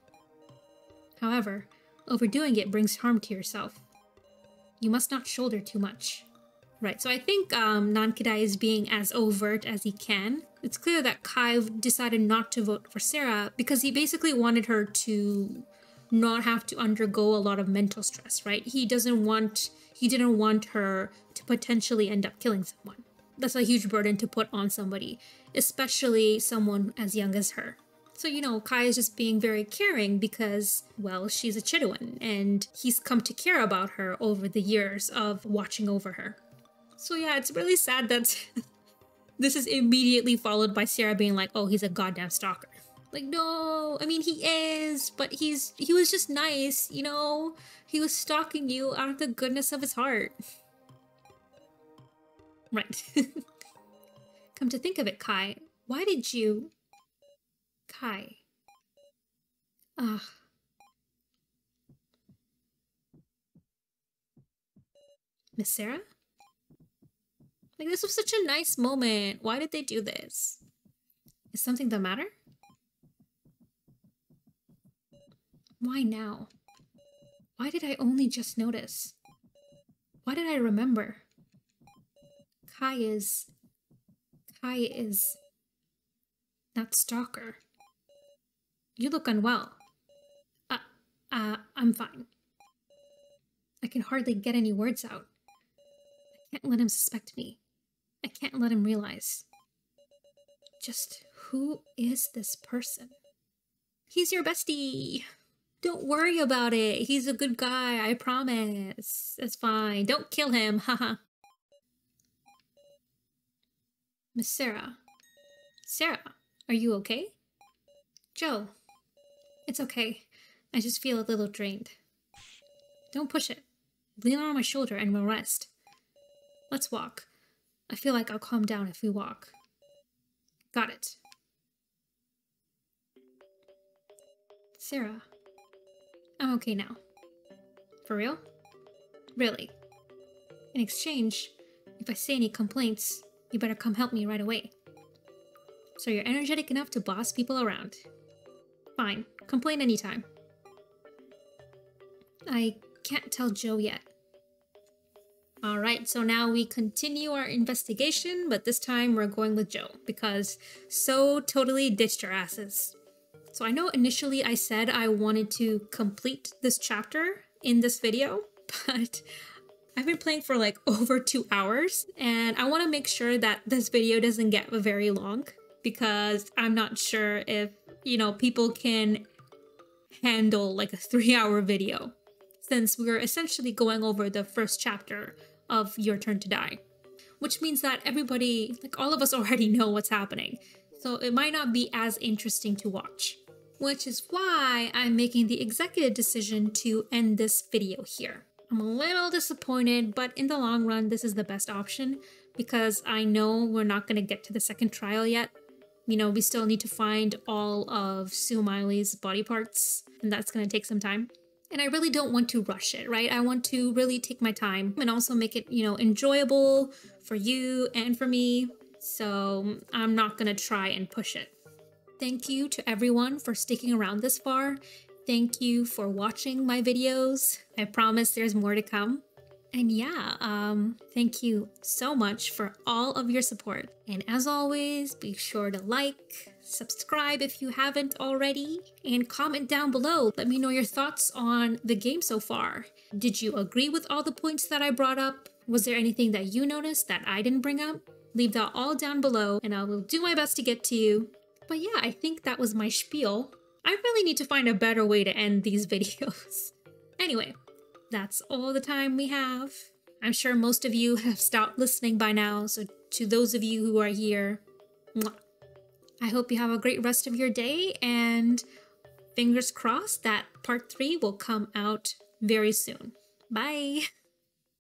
However, overdoing it brings harm to yourself. You must not shoulder too much. Right, so I think Nankidai is being as overt as he can. It's clear that Kai decided not to vote for Sara because he basically wanted her to not have to undergo a lot of mental stress, right? He didn't want her to potentially end up killing someone. That's a huge burden to put on somebody, especially someone as young as her. So, you know, Kai is just being very caring because, well, she's a Chidouin, and he's come to care about her over the years of watching over her. So yeah, it's really sad that this is immediately followed by Sara being like, oh, he's a goddamn stalker. Like, no, I mean, he is, but he was just nice, you know? He was stalking you out of the goodness of his heart. Right. Come to think of it, Kai, why did you... Kai. Ugh. Miss Sara? Like, this was such a nice moment. Why did they do this? Is something the matter? Why now? Why did I only just notice? Why did I remember? Kai is that stalker. You look unwell. I'm fine. I can hardly get any words out. I can't let him suspect me. I can't let him realize. Just who is this person? He's your bestie. Don't worry about it. He's a good guy, I promise. It's fine. Don't kill him, haha. Miss Sara. Sara, are you okay? Joe. It's okay. I just feel a little drained. Don't push it. Lean on my shoulder and we'll rest. Let's walk. I feel like I'll calm down if we walk. Got it. Sara, I'm okay now. For real? Really. In exchange, if I say any complaints, you better come help me right away. So you're energetic enough to boss people around. Fine, complain anytime. I can't tell Joe yet. Alright, so now we continue our investigation, but this time we're going with Joe, because So totally ditched our asses. So I know initially I said I wanted to complete this chapter in this video, but I've been playing for like over 2 hours, and I want to make sure that this video doesn't get very long, because I'm not sure if, people can handle like a 3-hour video, since we're essentially going over the first chapter of Your Turn to Die, which means that everybody, like all of us already know what's happening, so it might not be as interesting to watch, which is why I'm making the executive decision to end this video here. I'm a little disappointed, but in the long run, this is the best option, because I know we're not going to get to the second trial yet. We still need to find all of Sue Miley's body parts, and that's going to take some time. And I really don't want to rush it, right? I want to really take my time and also make it, enjoyable for you and for me. So I'm not going to try and push it. Thank you to everyone for sticking around this far. Thank you for watching my videos. I promise there's more to come. And yeah, thank you so much for all of your support. And as always, be sure to like, subscribe if you haven't already, and comment down below. Let me know your thoughts on the game so far. Did you agree with all the points that I brought up? Was there anything that you noticed that I didn't bring up? Leave that all down below and I will do my best to get to you. But yeah, I think that was my spiel. I really need to find a better way to end these videos. Anyway, that's all the time we have. I'm sure most of you have stopped listening by now, so to those of you who are here, mwah. I hope you have a great rest of your day, and fingers crossed that part 3 will come out very soon. Bye!